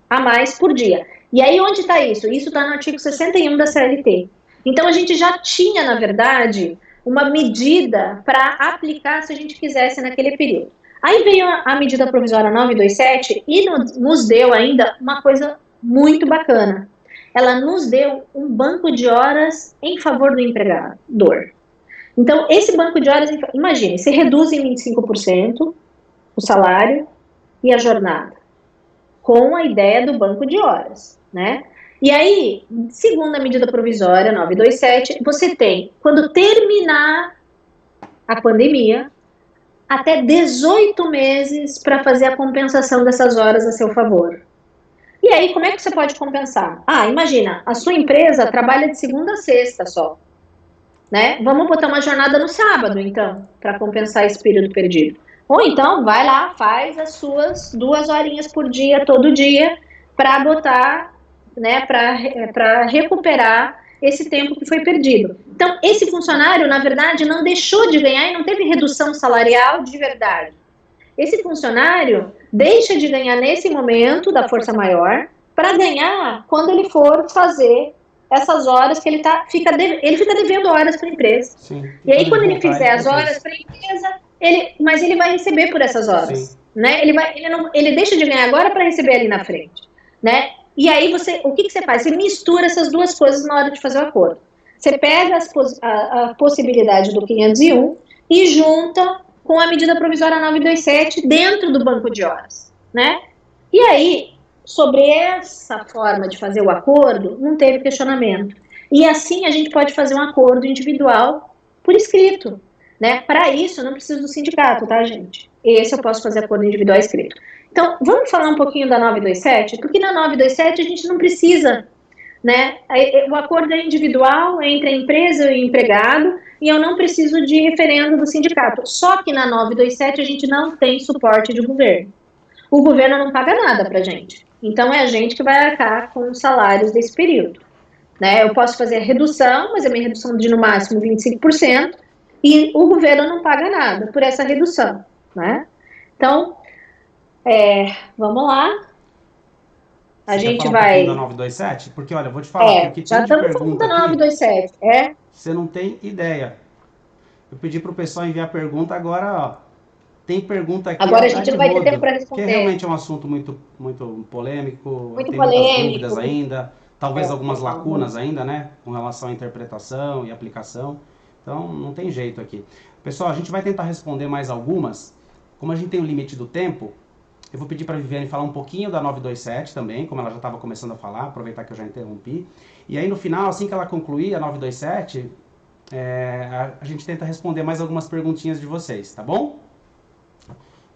a mais por dia. E aí, onde está isso? Isso está no artigo 61 da CLT. Então, a gente já tinha, na verdade, uma medida para aplicar se a gente quisesse naquele período. Aí veio a medida provisória 927 e nos deu ainda uma coisa muito bacana. Ela nos deu um banco de horas em favor do empregador. Então, esse banco de horas, imagine, você reduz em 25% o salário e a jornada, com a ideia do banco de horas, né? E aí, segundo a medida provisória 927, você tem, quando terminar a pandemia, até 18 meses para fazer a compensação dessas horas a seu favor. E aí, como é que você pode compensar? Imagina, a sua empresa trabalha de segunda a sexta só. né? Vamos botar uma jornada no sábado, então, para compensar esse período perdido. Ou então, vai lá, faz as suas 2 horinhas por dia, todo dia, para botar, né, para recuperar esse tempo que foi perdido. Então, esse funcionário, na verdade, não deixou de ganhar e não teve redução salarial de verdade. Esse funcionário deixa de ganhar nesse momento da força maior para ganhar quando ele for fazer essas horas que ele fica devendo horas para a empresa. Sim. E aí, quando ele fizer as horas para a empresa, mas ele vai receber por essas horas. Sim. Né? Ele deixa de ganhar agora para receber ali na frente. Né? E aí, o que você faz? Você mistura essas duas coisas na hora de fazer o acordo. Você pega a possibilidade do 501 e junta com a medida provisória 927 dentro do banco de horas. Né? E aí, sobre essa forma de fazer o acordo, não teve questionamento. E assim a gente pode fazer um acordo individual por escrito. Né? Para isso, eu não preciso do sindicato, tá, gente? Esse eu posso fazer acordo individual escrito. Então, vamos falar um pouquinho da 927? Porque na 927 a gente não precisa, né? O acordo é individual entre a empresa e o empregado e eu não preciso de referendo do sindicato. Só que na 927 a gente não tem suporte de governo. O governo não paga nada para a gente. Então, é a gente que vai arcar com os salários desse período. Né? Eu posso fazer a redução, mas é uma redução de no máximo 25%, e o governo não paga nada por essa redução. Né? Então, vamos lá. A gente vai... da 927? Porque, olha, eu vou te falar, porque já estamos falando da 927. Você não tem ideia. Eu pedi para o pessoal enviar pergunta, agora, ó, tem pergunta aqui. Agora a gente não vai ter tempo para responder. Porque realmente é um assunto muito, muito polêmico, tem muitas dúvidas ainda, talvez algumas lacunas ainda, né, com relação à interpretação e aplicação. Então, não tem jeito aqui. Pessoal, a gente vai tentar responder mais algumas. Como a gente tem o limite do tempo, eu vou pedir para a Viviane falar um pouquinho da 927 também, como ela já estava começando a falar, aproveitar que eu já interrompi. E aí, no final, assim que ela concluir a 927, a gente tenta responder mais algumas perguntinhas de vocês, tá bom?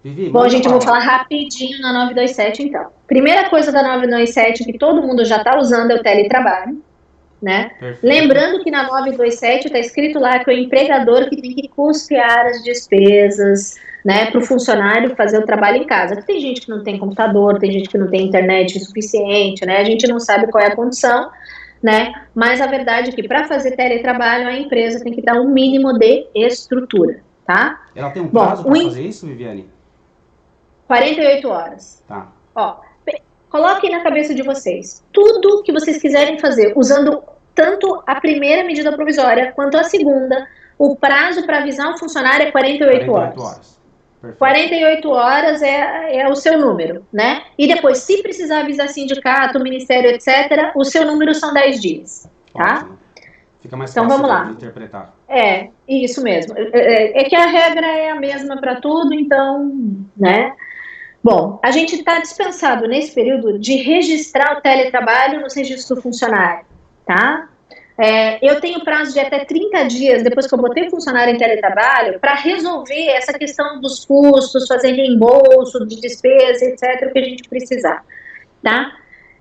Vivi, bom, gente, eu vou falar rapidinho na 927, então. Primeira coisa da 927 que todo mundo já está usando é o teletrabalho. Né? Lembrando que na 927 está escrito lá que é o empregador que tem que custear as despesas, né, para o funcionário fazer o trabalho em casa. Porque tem gente que não tem computador, tem gente que não tem internet suficiente, né? A gente não sabe qual é a condição, né? Mas a verdade é que para fazer teletrabalho a empresa tem que dar um mínimo de estrutura, tá? Ela tem um prazo para fazer isso, Viviane? 48 horas. Tá. Ó, coloquem na cabeça de vocês, tudo que vocês quiserem fazer, usando tanto a primeira medida provisória quanto a segunda, o prazo para avisar um funcionário é 48 horas. Perfeito. 48 horas é o seu número, né? E depois, se precisar avisar sindicato, ministério, etc., o seu número são 10 dias, tá? Ótimo. Fica mais fácil de interpretar. Isso mesmo. É que a regra é a mesma para tudo, então, né? Bom, a gente está dispensado nesse período de registrar o teletrabalho nos registros do funcionário, tá? Eu tenho prazo de até 30 dias, depois que eu botei o funcionário em teletrabalho, para resolver essa questão dos custos, fazer reembolso de despesa, etc., o que a gente precisar, tá?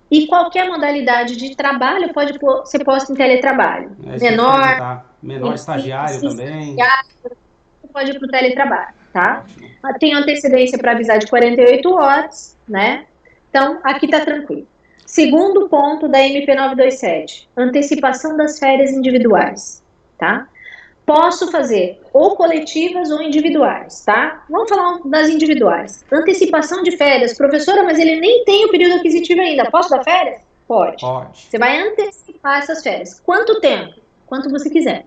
E qualquer modalidade de trabalho pode ser posta em teletrabalho. Menor estagiário também. Pode ir para o teletrabalho, tá? Tem antecedência para avisar de 48 horas, né? Então, aqui tá tranquilo. Segundo ponto da MP 927, antecipação das férias individuais, tá? Posso fazer ou coletivas ou individuais, tá? Vamos falar das individuais. Antecipação de férias, professora, mas ele nem tem o período aquisitivo ainda. Posso dar férias? Pode. Você vai antecipar essas férias. Quanto tempo? Quanto você quiser.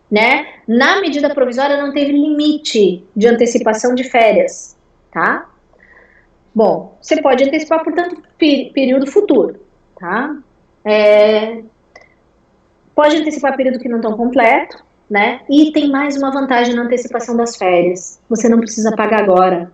Né? Na medida provisória não teve limite de antecipação de férias, tá? Bom, você pode antecipar por tanto período futuro, tá? Pode antecipar período que não estão completo, né? E tem mais uma vantagem na antecipação das férias. Você não precisa pagar agora.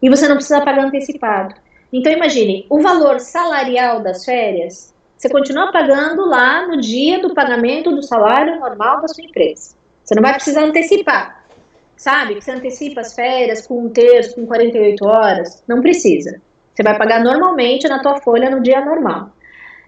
E você não precisa pagar antecipado. Então, imagine, o valor salarial das férias, você continua pagando lá no dia do pagamento do salário normal da sua empresa. Você não vai precisar antecipar. Sabe? Que você antecipa as férias com 1/3, com 48 horas. Não precisa. Você vai pagar normalmente na tua folha no dia normal.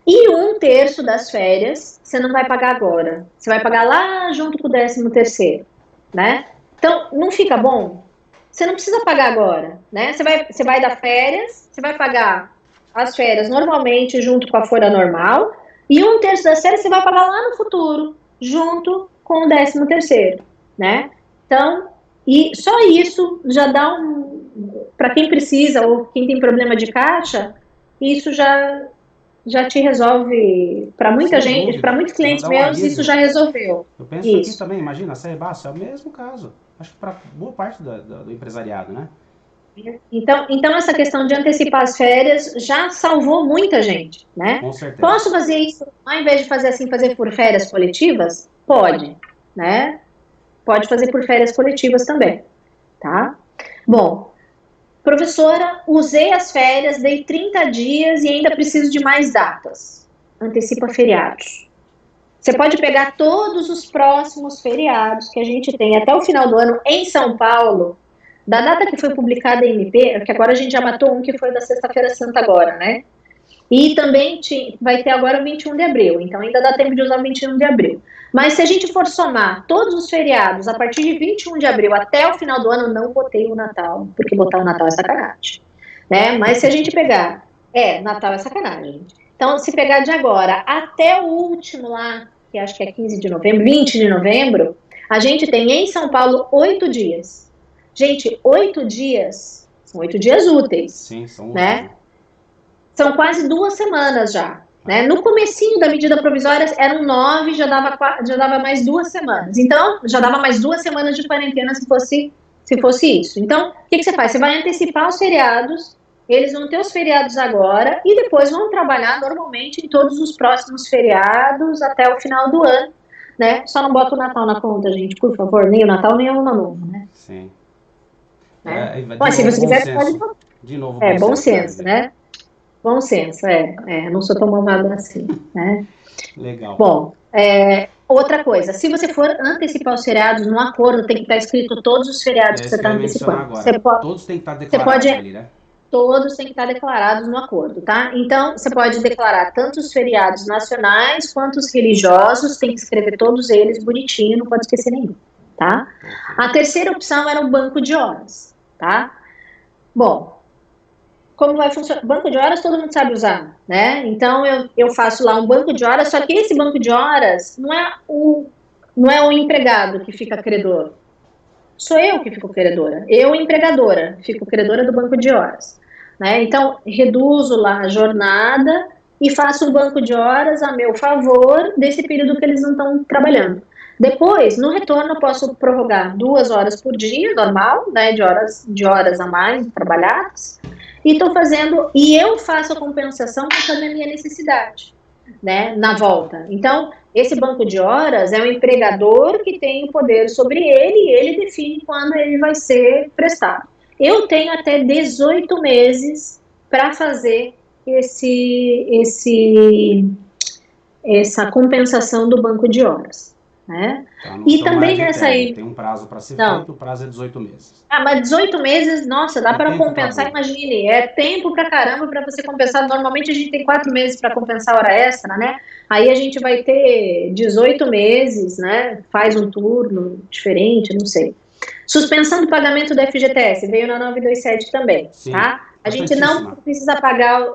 E 1/3 das férias você não vai pagar agora. Você vai pagar lá junto com o 13º, né? Então, não fica bom? Você não precisa pagar agora, né? Você vai dar férias, você vai pagar as férias normalmente junto com a folha normal, e 1/3 das férias você vai pagar lá no futuro, junto com o 13º, né? Então, e só isso já dá para quem precisa ou quem tem problema de caixa, isso já te resolve, para muita Sem gente, para dúvida. muitos clientes Dá um meus, isso alívio. já resolveu. Eu penso aqui Isso. também, imagina, Sebastião, é o mesmo caso. Acho que para boa parte do empresariado, né? Então, essa questão de antecipar as férias já salvou muita gente, né? Com certeza. Posso fazer isso, ao invés de fazer assim, fazer por férias coletivas? Pode, né? Pode fazer por férias coletivas também, tá? Bom, professora, usei as férias, dei 30 dias e ainda preciso de mais datas. Antecipa feriados. Você pode pegar todos os próximos feriados que a gente tem até o final do ano em São Paulo, da data que foi publicada em MP, que agora a gente já matou um que foi da Sexta-feira Santa agora, né? E também vai ter agora o 21 de abril, então ainda dá tempo de usar o 21 de abril. Mas se a gente for somar todos os feriados a partir de 21 de abril até o final do ano, não botei o Natal, porque botar o Natal é sacanagem, né? Mas se a gente pegar, Natal é sacanagem. Então, se pegar de agora até o último lá, que acho que é 15 de novembro, 20 de novembro, a gente tem em São Paulo 8 dias. Gente, 8 dias, são 8 dias úteis. Sim, são né? úteis. São quase 2 semanas já. Né? No comecinho da medida provisória eram 9, já dava mais 2 semanas. Então, já dava mais 2 semanas de quarentena se fosse isso. Então, o que você faz? Você vai antecipar os feriados, eles vão ter os feriados agora e depois vão trabalhar normalmente em todos os próximos feriados até o final do ano. Né? Só não bota o Natal na conta, gente, por favor. Nem o Natal, nem o Ano Novo. Né? Sim. Bom, se você quiser, pode... De novo, bom senso, né? Bom senso, não sou tão malvada assim, né? Legal. Bom, outra coisa, se você for antecipar os feriados, no acordo tem que estar escrito todos os feriados que você está antecipando. Todos têm que estar declarados ali, né? Todos têm que estar declarados no acordo, tá? Então, você pode declarar tanto os feriados nacionais quanto os religiosos, tem que escrever todos eles bonitinho, não pode esquecer nenhum, tá? A terceira opção era o banco de horas, tá? Bom, como vai funcionar? Banco de horas todo mundo sabe usar, né? Então, eu faço lá um banco de horas, só que esse banco de horas não é o empregado que fica credor. Sou eu que fico credora. Eu, empregadora, fico credora do banco de horas. Né? Então, reduzo lá a jornada e faço um banco de horas a meu favor desse período que eles não estão trabalhando. Depois, no retorno, eu posso prorrogar 2 horas por dia, normal, né, de horas a mais trabalhadas, e eu faço a compensação conforme a minha necessidade, né, na volta. Então, esse banco de horas é o empregador que tem o poder sobre ele e ele define quando ele vai ser prestado. Eu tenho até 18 meses para fazer essa compensação do banco de horas. Né? Tá, e também nessa aí... Tem um prazo para ser feito, o prazo é 18 meses. Mas 18 meses, nossa, dá para compensar, imagine, é tempo pra caramba para você compensar. Normalmente a gente tem 4 meses para compensar a hora extra, né? Aí a gente vai ter 18 meses, né? Faz um turno diferente, não sei. Suspensão do pagamento do FGTS, veio na 927 também, sim, tá? A gente não precisa pagar o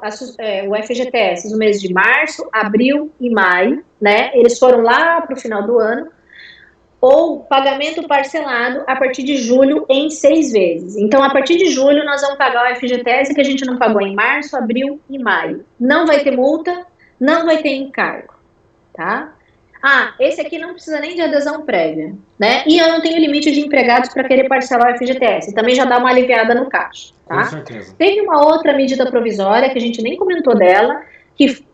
FGTS no mês de março, abril e maio, né? Eles foram lá para o final do ano. Ou pagamento parcelado a partir de julho em 6 vezes. Então, a partir de julho, nós vamos pagar o FGTS que a gente não pagou em março, abril e maio. Não vai ter multa, não vai ter encargo, tá? Esse aqui não precisa nem de adesão prévia, né? E eu não tenho limite de empregados para querer parcelar o FGTS. Também já dá uma aliviada no caixa, tá? Com certeza. Teve uma outra medida provisória, que a gente nem comentou dela, que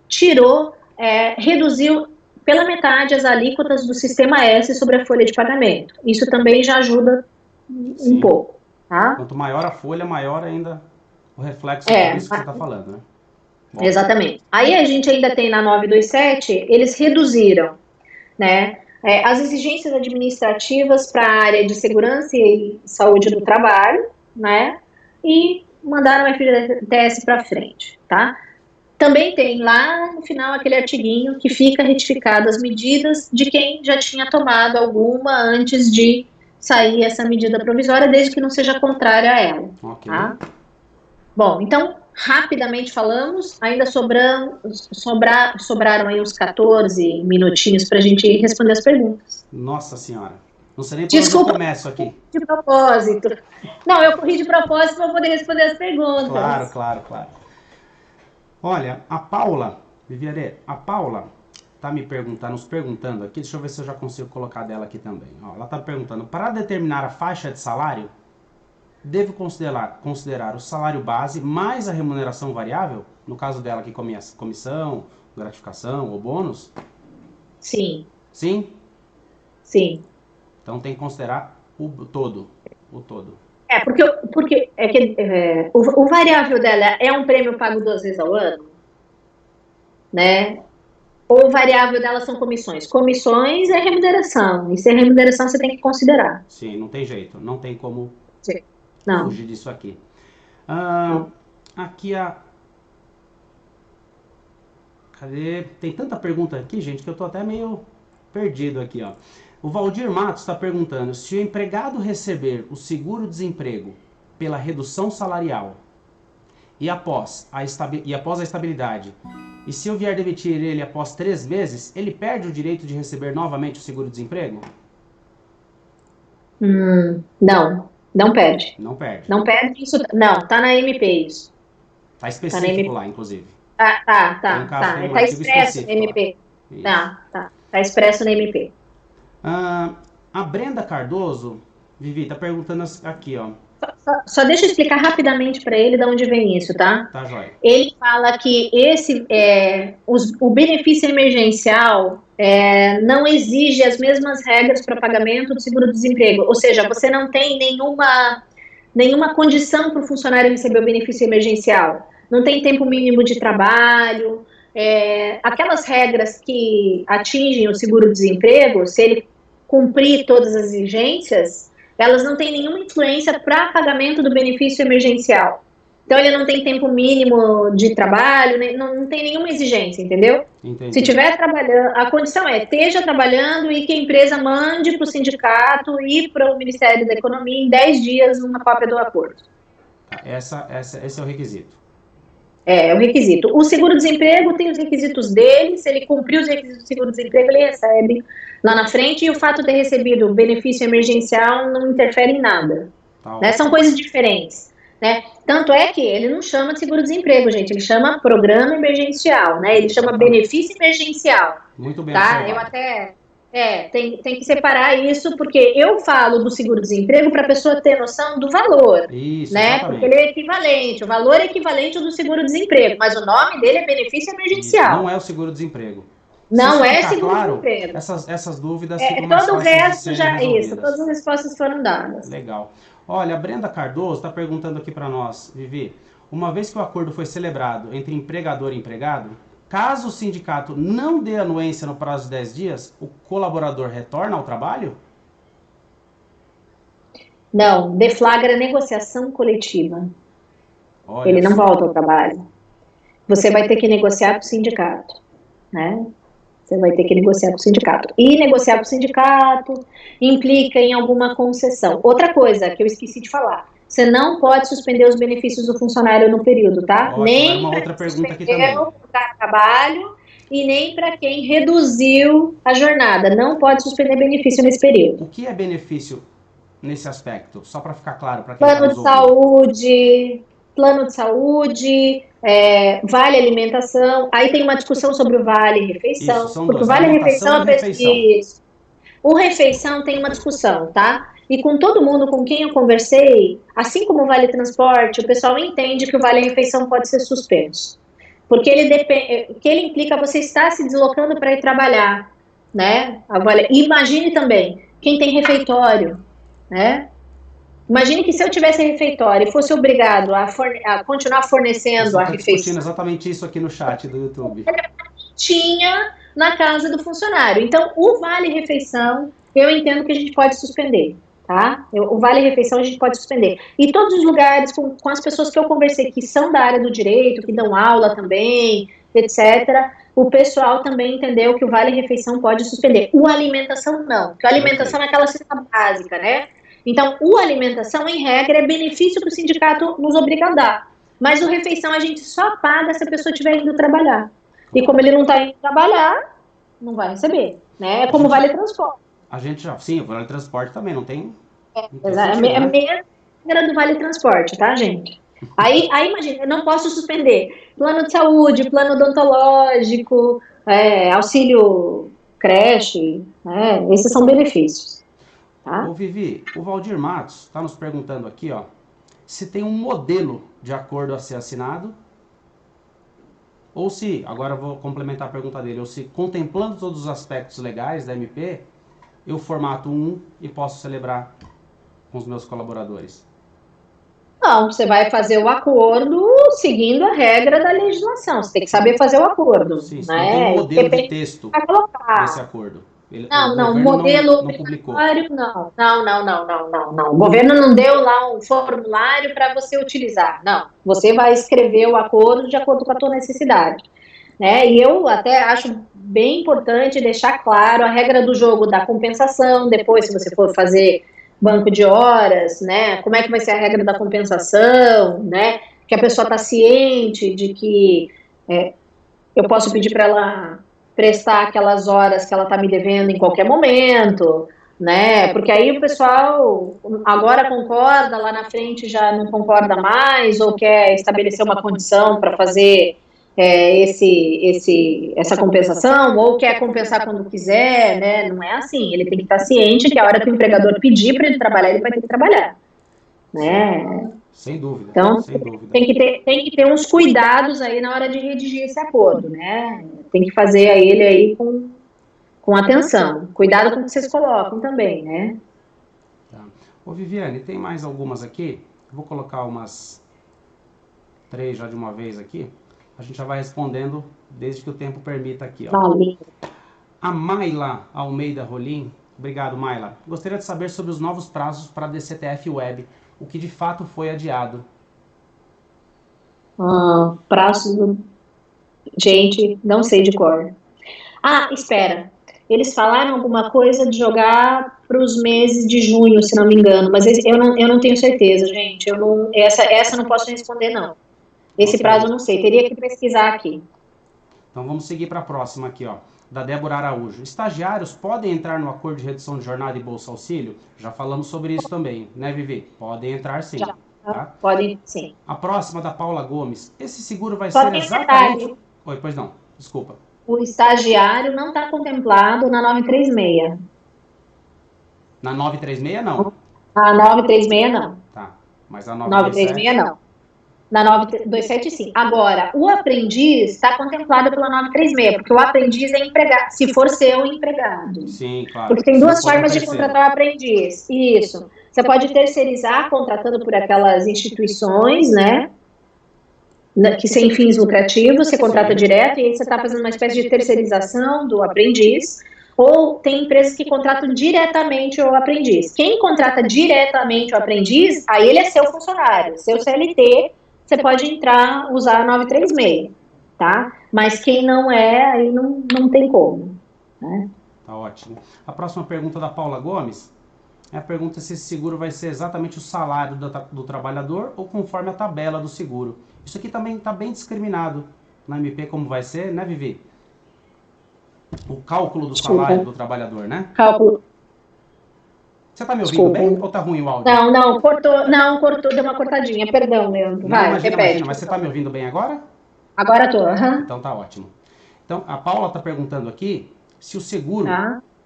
reduziu pela metade as alíquotas do Sistema S sobre a folha de pagamento. Isso também já ajuda um pouco, tá? Quanto maior a folha, maior ainda o reflexo disso que você está falando, né? Bom. Exatamente. Aí a gente ainda tem na 927, eles reduziram, né, as exigências administrativas para a área de segurança e saúde do trabalho, né, e mandaram o FGTS para frente, tá? também tem lá no final aquele artiguinho que fica retificado as medidas de quem já tinha tomado alguma antes de sair essa medida provisória, desde que não seja contrária a ela. Ok. Tá? Bom, então, rapidamente falamos, ainda sobraram aí uns 14 minutinhos para a gente responder as perguntas. Nossa Senhora, não sei nem por onde eu começo aqui. De propósito. Não, eu corri de propósito para poder responder as perguntas. Claro. Olha, a Paula, Viviane, a Paula tá nos perguntando aqui, deixa eu ver se eu já consigo colocar dela aqui também. Ó, ela tá perguntando, para determinar a faixa de salário, devo considerar o salário base mais a remuneração variável? No caso dela que comissão, gratificação ou bônus? Sim. Sim? Sim. Então tem que considerar o todo. Porque o variável dela é um prêmio pago 2 vezes ao ano, né? Ou o variável dela são comissões. Comissões é remuneração, e se é remuneração você tem que considerar. Sim, não tem jeito, não tem como não fugir disso aqui. Aqui cadê? Tem tanta pergunta aqui, gente, que eu tô até meio perdido aqui, ó. O Valdir Matos está perguntando, se o empregado receber o seguro-desemprego pela redução salarial e após a estabilidade, e se eu vier demitir ele após 3 meses, ele perde o direito de receber novamente o seguro-desemprego? Não perde. Não perde. Não perde isso. Não, tá na MP isso. Tá específico lá, inclusive. Tá expresso na MP. Tá expresso na MP. A Brenda Cardoso, Vivi, tá perguntando aqui, ó. Só deixa eu explicar rapidamente para ele de onde vem isso, tá? Tá, joia. Ele fala que o benefício emergencial não exige as mesmas regras para pagamento do seguro-desemprego. Ou seja, você não tem nenhuma condição para o funcionário receber o benefício emergencial. Não tem tempo mínimo de trabalho. Aquelas regras que atingem o seguro-desemprego, se ele cumprir todas as exigências, elas não têm nenhuma influência para pagamento do benefício emergencial. Então, ele não tem tempo mínimo de trabalho, não tem nenhuma exigência, entendeu? Entendi. Se estiver trabalhando, a condição esteja trabalhando e que a empresa mande para o sindicato e para o Ministério da Economia em 10 dias uma cópia do acordo. Esse é o requisito. É o requisito. O seguro-desemprego tem os requisitos dele, se ele cumprir os requisitos do seguro-desemprego, ele recebe lá na frente, e o fato de ter recebido o benefício emergencial não interfere em nada. Né? São coisas diferentes. Né? Tanto é que ele não chama de seguro-desemprego, gente, ele chama programa emergencial, né? Ele chama benefício emergencial. Muito bem tá? observado. Eu até... tem que separar isso, porque eu falo do seguro-desemprego para a pessoa ter noção do valor. Isso, né? exatamente. Porque ele é equivalente, o valor é equivalente ao do seguro-desemprego, mas o nome dele é benefício emergencial. Isso, não é o seguro-desemprego. Não é seguro-desemprego. Claro, essas dúvidas ficam mais fáceis de serem resolvidas. Todas as respostas foram dadas. Legal. Olha, a Brenda Cardoso está perguntando aqui para nós, Vivi, uma vez que o acordo foi celebrado entre empregador e empregado, caso o sindicato não dê anuência no prazo de 10 dias, o colaborador retorna ao trabalho? Não, deflagra negociação coletiva. Olha, ele não volta ao trabalho. Você vai ter que negociar com o sindicato, né? Você vai ter que negociar com o sindicato. E negociar com o sindicato implica em alguma concessão. Outra coisa que eu esqueci de falar, você não pode suspender os benefícios do funcionário no período, tá? Ótimo, nem uma outra pergunta aqui também. O trabalho e nem para quem reduziu a jornada. Não pode suspender benefício nesse período. O que é benefício nesse aspecto? Só para ficar claro para quem plano de saúde, vale alimentação. Aí tem uma discussão sobre o vale refeição. Isso, são porque duas, o vale refeição refeição. O refeição tem uma discussão, tá? E com todo mundo com quem eu conversei, assim como o vale transporte, o pessoal entende que o vale refeição pode ser suspenso. Porque ele implica você estar se deslocando para ir trabalhar, né? Imagine também, quem tem refeitório, né? Imagine que se eu tivesse refeitório e fosse obrigado a continuar fornecendo a refeição. Discutindo exatamente isso aqui no chat do YouTube. Tinha na casa do funcionário. Então, o vale refeição, eu entendo que a gente pode suspender. tá? O vale-refeição a gente pode suspender. E todos os lugares, com as pessoas que eu conversei, que são da área do direito, que dão aula também, etc., o pessoal também entendeu que o vale-refeição pode suspender. O alimentação não, porque a alimentação é aquela cesta básica, né? Então, o alimentação, em regra, é benefício para o sindicato nos obriga a dar. Mas o refeição a gente só paga se a pessoa estiver indo trabalhar. E como ele não está indo trabalhar, não vai receber, né? É como vale transporte. A gente já, sim, o vale transporte também não tem. É a mesma regra do vale transporte, tá, gente? Aí imagina, eu não posso suspender plano de saúde, plano odontológico, auxílio creche, esses são benefícios. Tá? Ô Vivi, o Valdir Matos está nos perguntando aqui, ó, se tem um modelo de acordo a ser assinado, ou se, agora eu vou complementar a pergunta dele, ou se contemplando todos os aspectos legais da MP, eu formato um e posso celebrar com os meus colaboradores. Não, você vai fazer o acordo seguindo a regra da legislação. Você tem que saber fazer o acordo. Sim, né? Não tem um modelo de texto desse acordo. Não, modelo obrigatório, não. O governo não deu lá um formulário para você utilizar. Não, você vai escrever o acordo de acordo com a tua necessidade. Né? E eu até acho bem importante deixar claro a regra do jogo da compensação, depois se você for fazer banco de horas, né? Como é que vai ser a regra da compensação, né? Que a pessoa está ciente de que eu posso pedir para ela prestar aquelas horas que ela está me devendo em qualquer momento, né? Porque aí o pessoal agora concorda, lá na frente já não concorda mais, ou quer estabelecer uma condição para fazer essa compensação, ou quer compensar quando quiser, né? Não é assim, ele tem que estar ciente que a hora que o empregador pedir para ele trabalhar, ele vai ter que trabalhar, né? Sem dúvida. Então, sem dúvida. Tem que ter uns cuidados aí na hora de redigir esse acordo, né? Tem que fazer ele aí com atenção. Cuidado com o que vocês colocam também, né? Tá. Ô Viviane, tem mais algumas aqui? Vou colocar umas 3 já de uma vez aqui. A gente já vai respondendo desde que o tempo permita aqui, ó. Valeu. A Maila Almeida Rolim, obrigado Maila. Gostaria de saber sobre os novos prazos para a DCTF Web, o que de fato foi adiado. Prazo, gente, não sei de cor. Espera, eles falaram alguma coisa de jogar para os meses de junho, se não me engano, mas eu não tenho certeza, gente. Essa eu não posso responder, não. Esse prazo eu não sei, teria que pesquisar aqui. Então vamos seguir para a próxima aqui, ó, da Débora Araújo. Estagiários podem entrar no acordo de redução de jornada e bolsa auxílio? Já falamos sobre isso também, né, Vivi? Podem entrar sim. Já. Tá? Podem sim. A próxima da Paula Gomes. Esse seguro vai ser exatamente... Oi, pois não, desculpa. O estagiário não está contemplado na 936. Na 936 não? A 936 não. Tá, mas a 936 não. Na 927 sim. Agora, o aprendiz está contemplado pela 936, porque o aprendiz é empregado, se for seu empregado. Sim, claro. Porque tem duas formas de contratar o aprendiz. Isso. Você pode terceirizar contratando por aquelas instituições, né? Que sem fins lucrativos, você contrata direto, e aí você está fazendo uma espécie de terceirização do aprendiz. Ou tem empresas que contratam diretamente o aprendiz. Quem contrata diretamente o aprendiz, aí ele é seu funcionário, seu CLT, você pode entrar, usar a 936, tá? Mas quem não é, aí não tem como, né? Tá ótimo. A próxima pergunta da Paula Gomes é a pergunta se esse seguro vai ser exatamente o salário do trabalhador ou conforme a tabela do seguro. Isso aqui também está bem discriminado na MP como vai ser, né, Vivi? O cálculo do salário do trabalhador, né? Cálculo. Você tá me ouvindo bem ou tá ruim o áudio? Cortou, deu uma cortadinha, perdão, Leandro. Vai, repete. Mas você tá me ouvindo bem agora? Agora tô, Então tá ótimo. Então, a Paula tá perguntando aqui se o seguro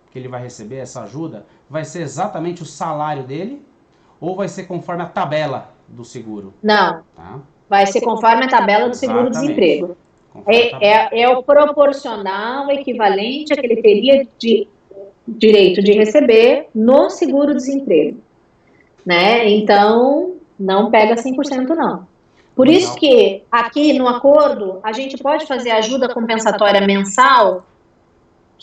que ele vai receber, essa ajuda, vai ser exatamente o salário dele ou vai ser conforme a tabela do seguro? Não, vai ser conforme a tabela do seguro-desemprego. É o proporcional equivalente a que ele teria de direito de receber no seguro-desemprego, né? Então, não pega 100% não. Por isso que aqui no acordo a gente pode fazer ajuda compensatória mensal,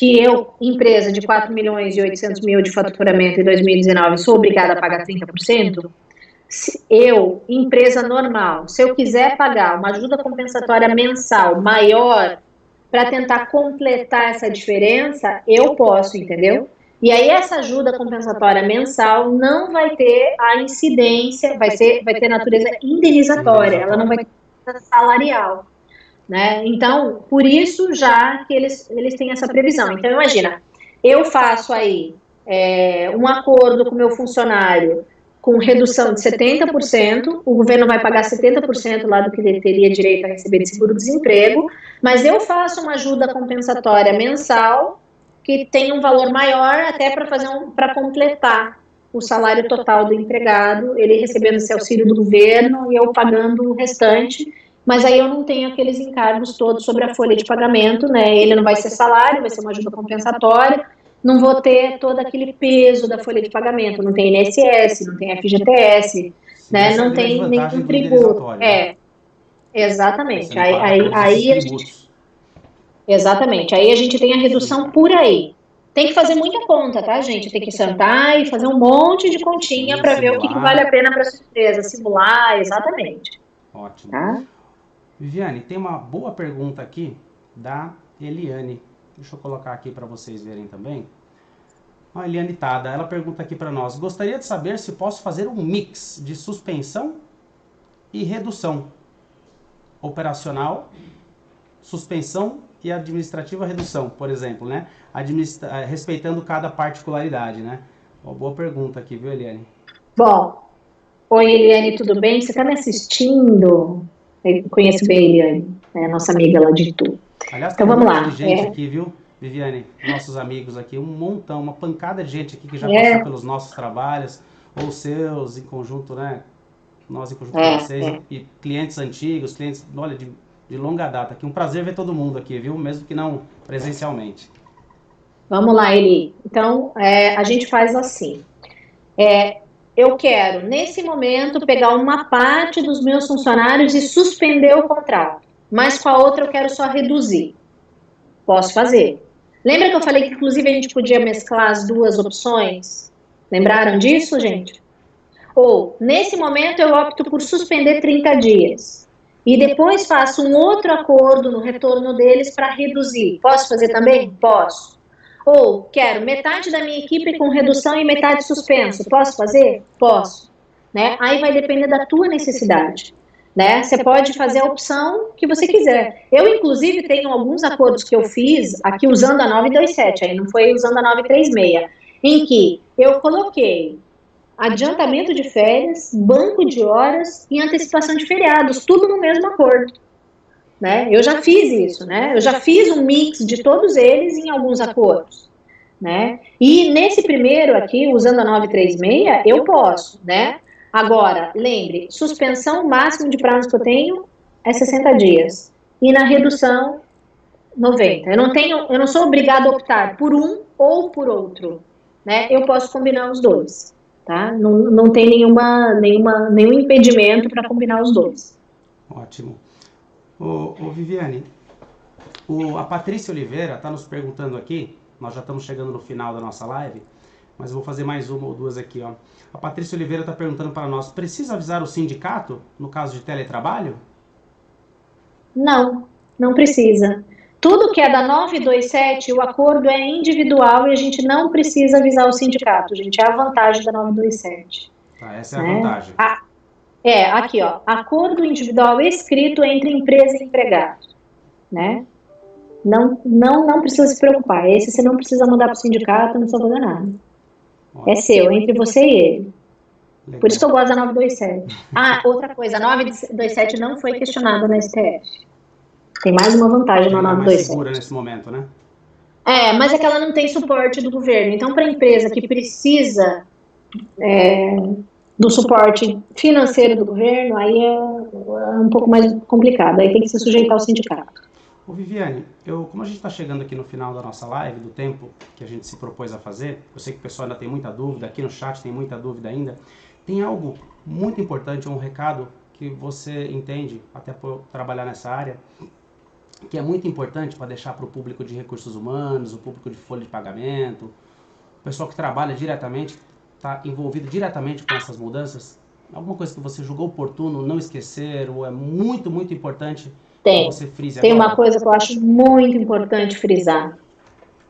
que eu, empresa de 4 milhões e 800 mil de faturamento em 2019, sou obrigada a pagar 30%, eu, empresa normal, se eu quiser pagar uma ajuda compensatória mensal maior para tentar completar essa diferença, eu posso, entendeu? E aí essa ajuda compensatória mensal não vai ter a incidência, vai ter natureza indenizatória, ela não vai ter salarial, né? Então, por isso já que eles têm essa previsão. Então, imagina, eu faço aí um acordo com o meu funcionário com redução de 70%, o governo vai pagar 70% lá do que ele teria direito a receber de seguro-desemprego, mas eu faço uma ajuda compensatória mensal que tem um valor maior até para completar o salário total do empregado, ele recebendo esse auxílio do governo e eu pagando o restante, mas aí eu não tenho aqueles encargos todos sobre a folha de pagamento, né? Ele não vai ser salário, vai ser uma ajuda compensatória, não vou ter todo aquele peso da folha de pagamento, não tem INSS, não tem FGTS, né? Não tem nenhum tributo. Exatamente. Exatamente. Aí a gente tem a redução por aí. Tem que fazer muita conta, tá, gente? Tem que sentar e fazer um monte de continha para ver o que vale a pena para sua empresa, simular, exatamente. Ótimo. Tá? Viviane, tem uma boa pergunta aqui da Eliane. Deixa eu colocar aqui para vocês verem também. A Eliane Tada, ela pergunta aqui para nós: gostaria de saber se posso fazer um mix de suspensão e redução operacional, suspensão e administrativa redução, por exemplo, né? Respeitando cada particularidade, né? Uma boa pergunta aqui, viu, Eliane? Bom, oi Eliane, tudo bem? Você está me assistindo? Eu conheço bem a Eliane, é a nossa amiga lá de Itu. Aliás, então vamos lá. Tem gente aqui, viu, Viviane? Nossos amigos aqui, um montão, uma pancada de gente aqui que já passou pelos nossos trabalhos, ou seus, em conjunto, né? Nós em conjunto com vocês, e clientes antigos, clientes, olha, de longa data aqui. Um prazer ver todo mundo aqui, viu? Mesmo que não presencialmente. Vamos lá, Eli. Então, a gente faz assim. Eu quero, nesse momento, pegar uma parte dos meus funcionários e suspender o contrato, mas com a outra eu quero só reduzir. Posso fazer. Lembra que eu falei que, inclusive, a gente podia mesclar as duas opções? Lembraram disso, gente? Ou, nesse momento, eu opto por suspender 30 dias. E depois faço um outro acordo no retorno deles para reduzir. Posso fazer também? Posso. Ou, quero metade da minha equipe com redução e metade suspenso. Posso fazer? Posso. Né? Aí vai depender da tua necessidade. Né? Você pode fazer a opção que você quiser. Eu, inclusive, tenho alguns acordos que eu fiz aqui usando a 927, aí não foi usando a 936, em que eu coloquei adiantamento de férias, banco de horas e antecipação de feriados, tudo no mesmo acordo. Né? Eu já fiz isso, né? Eu já fiz um mix de todos eles em alguns acordos. Né? E nesse primeiro aqui, usando a 936, eu posso, né? Agora, lembre, suspensão máximo de prazo que eu tenho é 60 dias. E na redução, 90. Eu não sou obrigado a optar por um ou por outro. Né? Eu posso combinar os dois. Tá? Não tem nenhum impedimento para combinar os dois. Ótimo. Ô Viviane, a Patrícia Oliveira está nos perguntando aqui, nós já estamos chegando no final da nossa live, mas eu vou fazer mais uma ou duas aqui, ó. A Patrícia Oliveira está perguntando para nós: precisa avisar o sindicato no caso de teletrabalho? Não, não precisa. Tudo que é da 927, o acordo é individual e a gente não precisa avisar o sindicato, gente. É a vantagem da 927. Tá, essa é a vantagem. Aqui, ó. Acordo individual escrito entre empresa e empregado. Né? Não precisa se preocupar. Esse você não precisa mandar para o sindicato, não precisa fazer nada. É seu, entre você e ele. Legal. Por isso que eu gosto da 927. Outra coisa, a 927 não foi questionada na STF. Tem mais uma vantagem na 927. Mais segura nesse momento, né? Mas é que ela não tem suporte do governo. Então, para a empresa que precisa do suporte financeiro do governo, aí é um pouco mais complicado. Aí tem que se sujeitar ao sindicato. Ô Viviane, como a gente está chegando aqui no final da nossa live, do tempo que a gente se propôs a fazer, eu sei que o pessoal ainda tem muita dúvida, aqui no chat tem muita dúvida ainda, tem algo muito importante, um recado que você entende, até por trabalhar nessa área, que é muito importante para deixar para o público de recursos humanos, o público de folha de pagamento, o pessoal que trabalha diretamente, está envolvido diretamente com essas mudanças? Alguma coisa que você julgou oportuno não esquecer, ou é muito, muito importante que você frise Tem agora? uma coisa que eu acho muito importante frisar.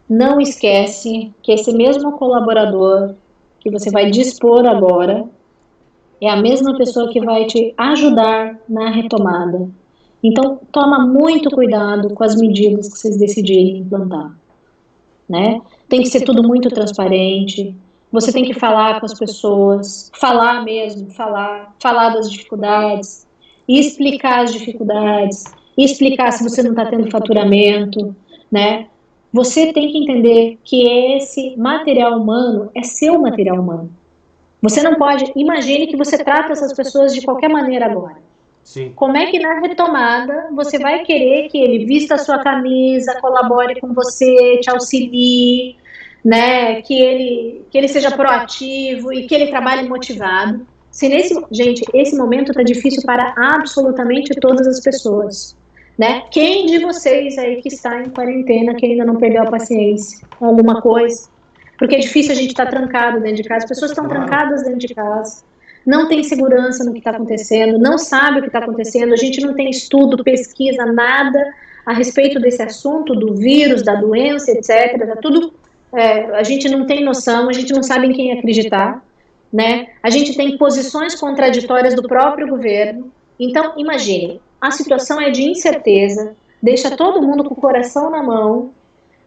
Não esquece que esse mesmo colaborador que você vai dispor agora é a mesma pessoa que vai te ajudar na retomada. Então, toma muito cuidado com as medidas que vocês decidirem implantar, né? Tem que ser tudo muito transparente. Você tem que falar com as pessoas, falar mesmo, falar das dificuldades, explicar as dificuldades, explicar se você não está tendo faturamento, né? Você tem que entender que esse material humano é seu material humano. Você não pode, imagine que você trata essas pessoas de qualquer maneira agora. Sim. Como é que na retomada você vai querer que ele vista a sua camisa, colabore com você, te auxilie, né? Que ele seja proativo e que ele trabalhe motivado? Se gente, esse momento está difícil para absolutamente todas as pessoas, né? Quem de vocês aí que está em quarentena que ainda não perdeu a paciência com alguma coisa? Porque é difícil a gente estar trancado dentro de casa. As pessoas estão trancadas dentro de casa, não tem segurança no que está acontecendo, não sabe o que está acontecendo, a gente não tem estudo, pesquisa, nada a respeito desse assunto, do vírus, da doença, etc. Tá tudo, a gente não tem noção, a gente não sabe em quem acreditar, né? A gente tem posições contraditórias do próprio governo. Então, imagine, a situação é de incerteza, deixa todo mundo com o coração na mão,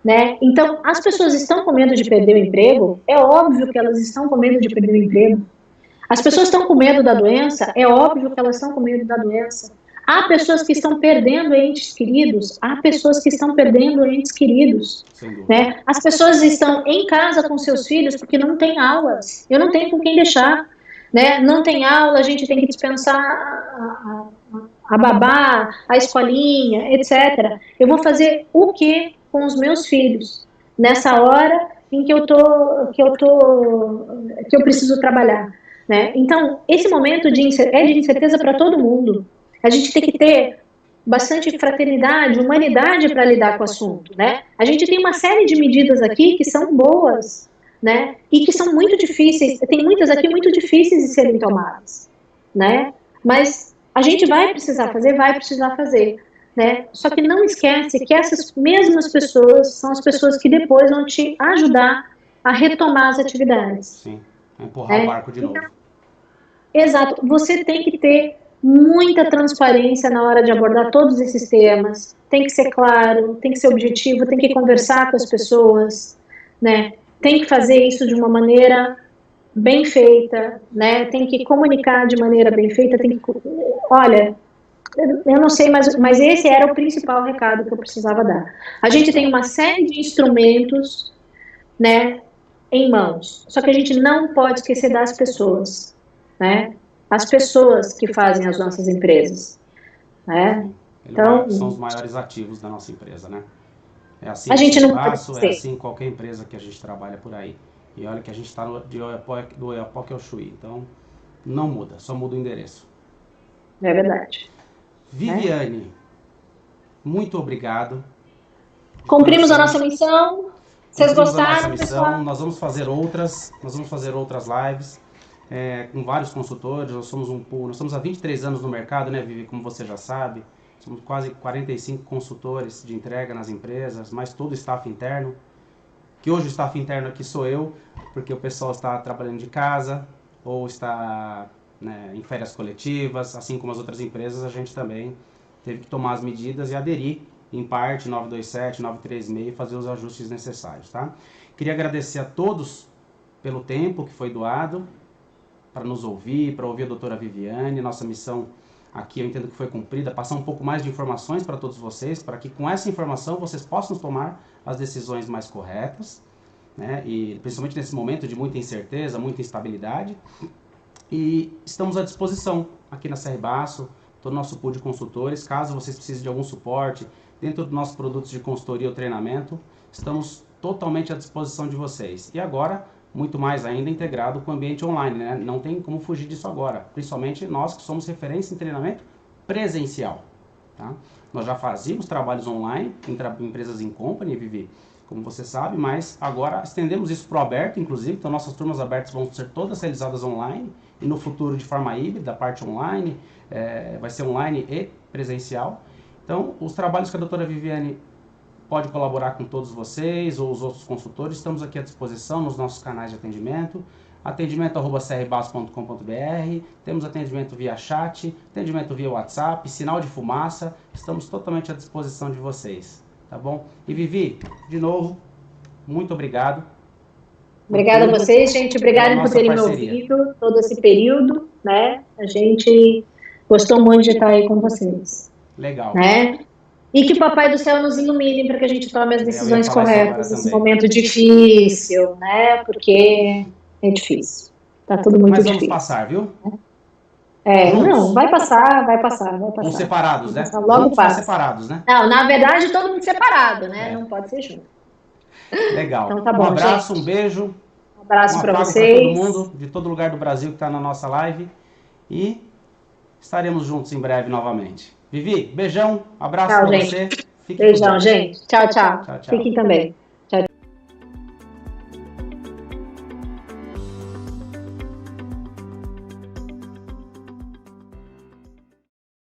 né? Então, as pessoas estão com medo de perder o emprego? É óbvio que elas estão com medo de perder o emprego. As pessoas estão com medo da doença? É óbvio que elas estão com medo da doença. Há pessoas que estão perdendo entes queridos, há pessoas que estão perdendo entes queridos, né? As pessoas estão em casa com seus filhos porque não tem aulas, eu não tenho com quem deixar, né? Não tem aula, a gente tem que dispensar a babá, a escolinha, etc. Eu vou fazer o que com os meus filhos nessa hora em que eu preciso trabalhar, né? Então, esse momento é de incerteza para todo mundo. A gente tem que ter bastante fraternidade, humanidade para lidar com o assunto, né? A gente tem uma série de medidas aqui que são boas, né? E que são muito difíceis, tem muitas aqui muito difíceis de serem tomadas, né? Mas a gente vai precisar fazer, né? Só que não esquece que essas mesmas pessoas são as pessoas que depois vão te ajudar a retomar as atividades. Sim, empurrar o barco de novo. Exato, você tem que ter muita transparência na hora de abordar todos esses temas, tem que ser claro, tem que ser objetivo, tem que conversar com as pessoas, né? Tem que fazer isso de uma maneira bem feita, né? Tem que comunicar de maneira bem feita, tem que... Olha, eu não sei, mas esse era o principal recado que eu precisava dar. A gente tem uma série de instrumentos, né, em mãos, só que a gente não pode esquecer das pessoas, né? As pessoas que fazem as nossas empresas, né? Então, são os maiores ativos da nossa empresa, né? É assim a gente não pode é assim qualquer empresa que a gente trabalha por aí. E olha que a gente está do Oiapoque ao Chuí, então não muda, só muda o endereço. É verdade. Viviane, muito obrigado. Cumprimos a nossa missão. Vocês gostaram, pessoal? Nós vamos fazer outras lives com vários consultores. Nós somos nós estamos há 23 anos no mercado, né, Vivi, como você já sabe. Somos quase 45 consultores de entrega nas empresas, mais todo o staff interno. Que hoje o staff interno aqui sou eu, porque o pessoal está trabalhando de casa ou está, né, em férias coletivas, assim como as outras empresas, a gente também teve que tomar as medidas e aderir em parte 927, 936 e fazer os ajustes necessários, tá? Queria agradecer a todos pelo tempo que foi doado para nos ouvir, para ouvir a doutora Viviane. Nossa missão aqui, eu entendo que foi cumprida, passar um pouco mais de informações para todos vocês, para que com essa informação vocês possam tomar as decisões mais corretas, né? E principalmente nesse momento de muita incerteza, muita instabilidade. E estamos à disposição aqui na CR Basso, todo o nosso pool de consultores. Caso vocês precisem de algum suporte dentro dos nossos produtos de consultoria ou treinamento, estamos totalmente à disposição de vocês. E agora, muito mais ainda integrado com o ambiente online, né? Não tem como fugir disso agora, principalmente nós que somos referência em treinamento presencial, tá? tá? Nós já fazíamos trabalhos online em empresas in company, Vivi, como você sabe, mas agora estendemos isso para o aberto, inclusive, então nossas turmas abertas vão ser todas realizadas online e no futuro de forma híbrida, a parte online, vai ser online e presencial. Então, os trabalhos que a doutora Viviane pode colaborar com todos vocês ou os outros consultores, estamos aqui à disposição nos nossos canais de atendimento, atendimento@crbas.com.br, temos atendimento via chat, atendimento via WhatsApp, sinal de fumaça, estamos totalmente à disposição de vocês, tá bom? E Vivi, de novo, muito obrigado. Obrigada a vocês, gente, obrigada por terem me ouvido todo esse período, né? A gente gostou muito de estar aí com vocês. Legal. Né? E que o Papai do Céu nos ilumine para que a gente tome as decisões corretas nesse momento difícil, né? Porque é difícil. Tá tudo muito difícil. Mas vamos passar, viu? Não, vai passar, vai passar. Uns separados, né? Logo passa. Separados, né? Não, na verdade, todo mundo separado, né? Não pode ser junto. Legal. Então tá bom, um abraço, gente. um beijo. Um abraço para vocês. Para todo mundo, de todo lugar do Brasil que está na nossa live. E estaremos juntos em breve novamente. Vivi, beijão, abraço para você. Beijão, gente. Tchau, tchau. Fiquem também.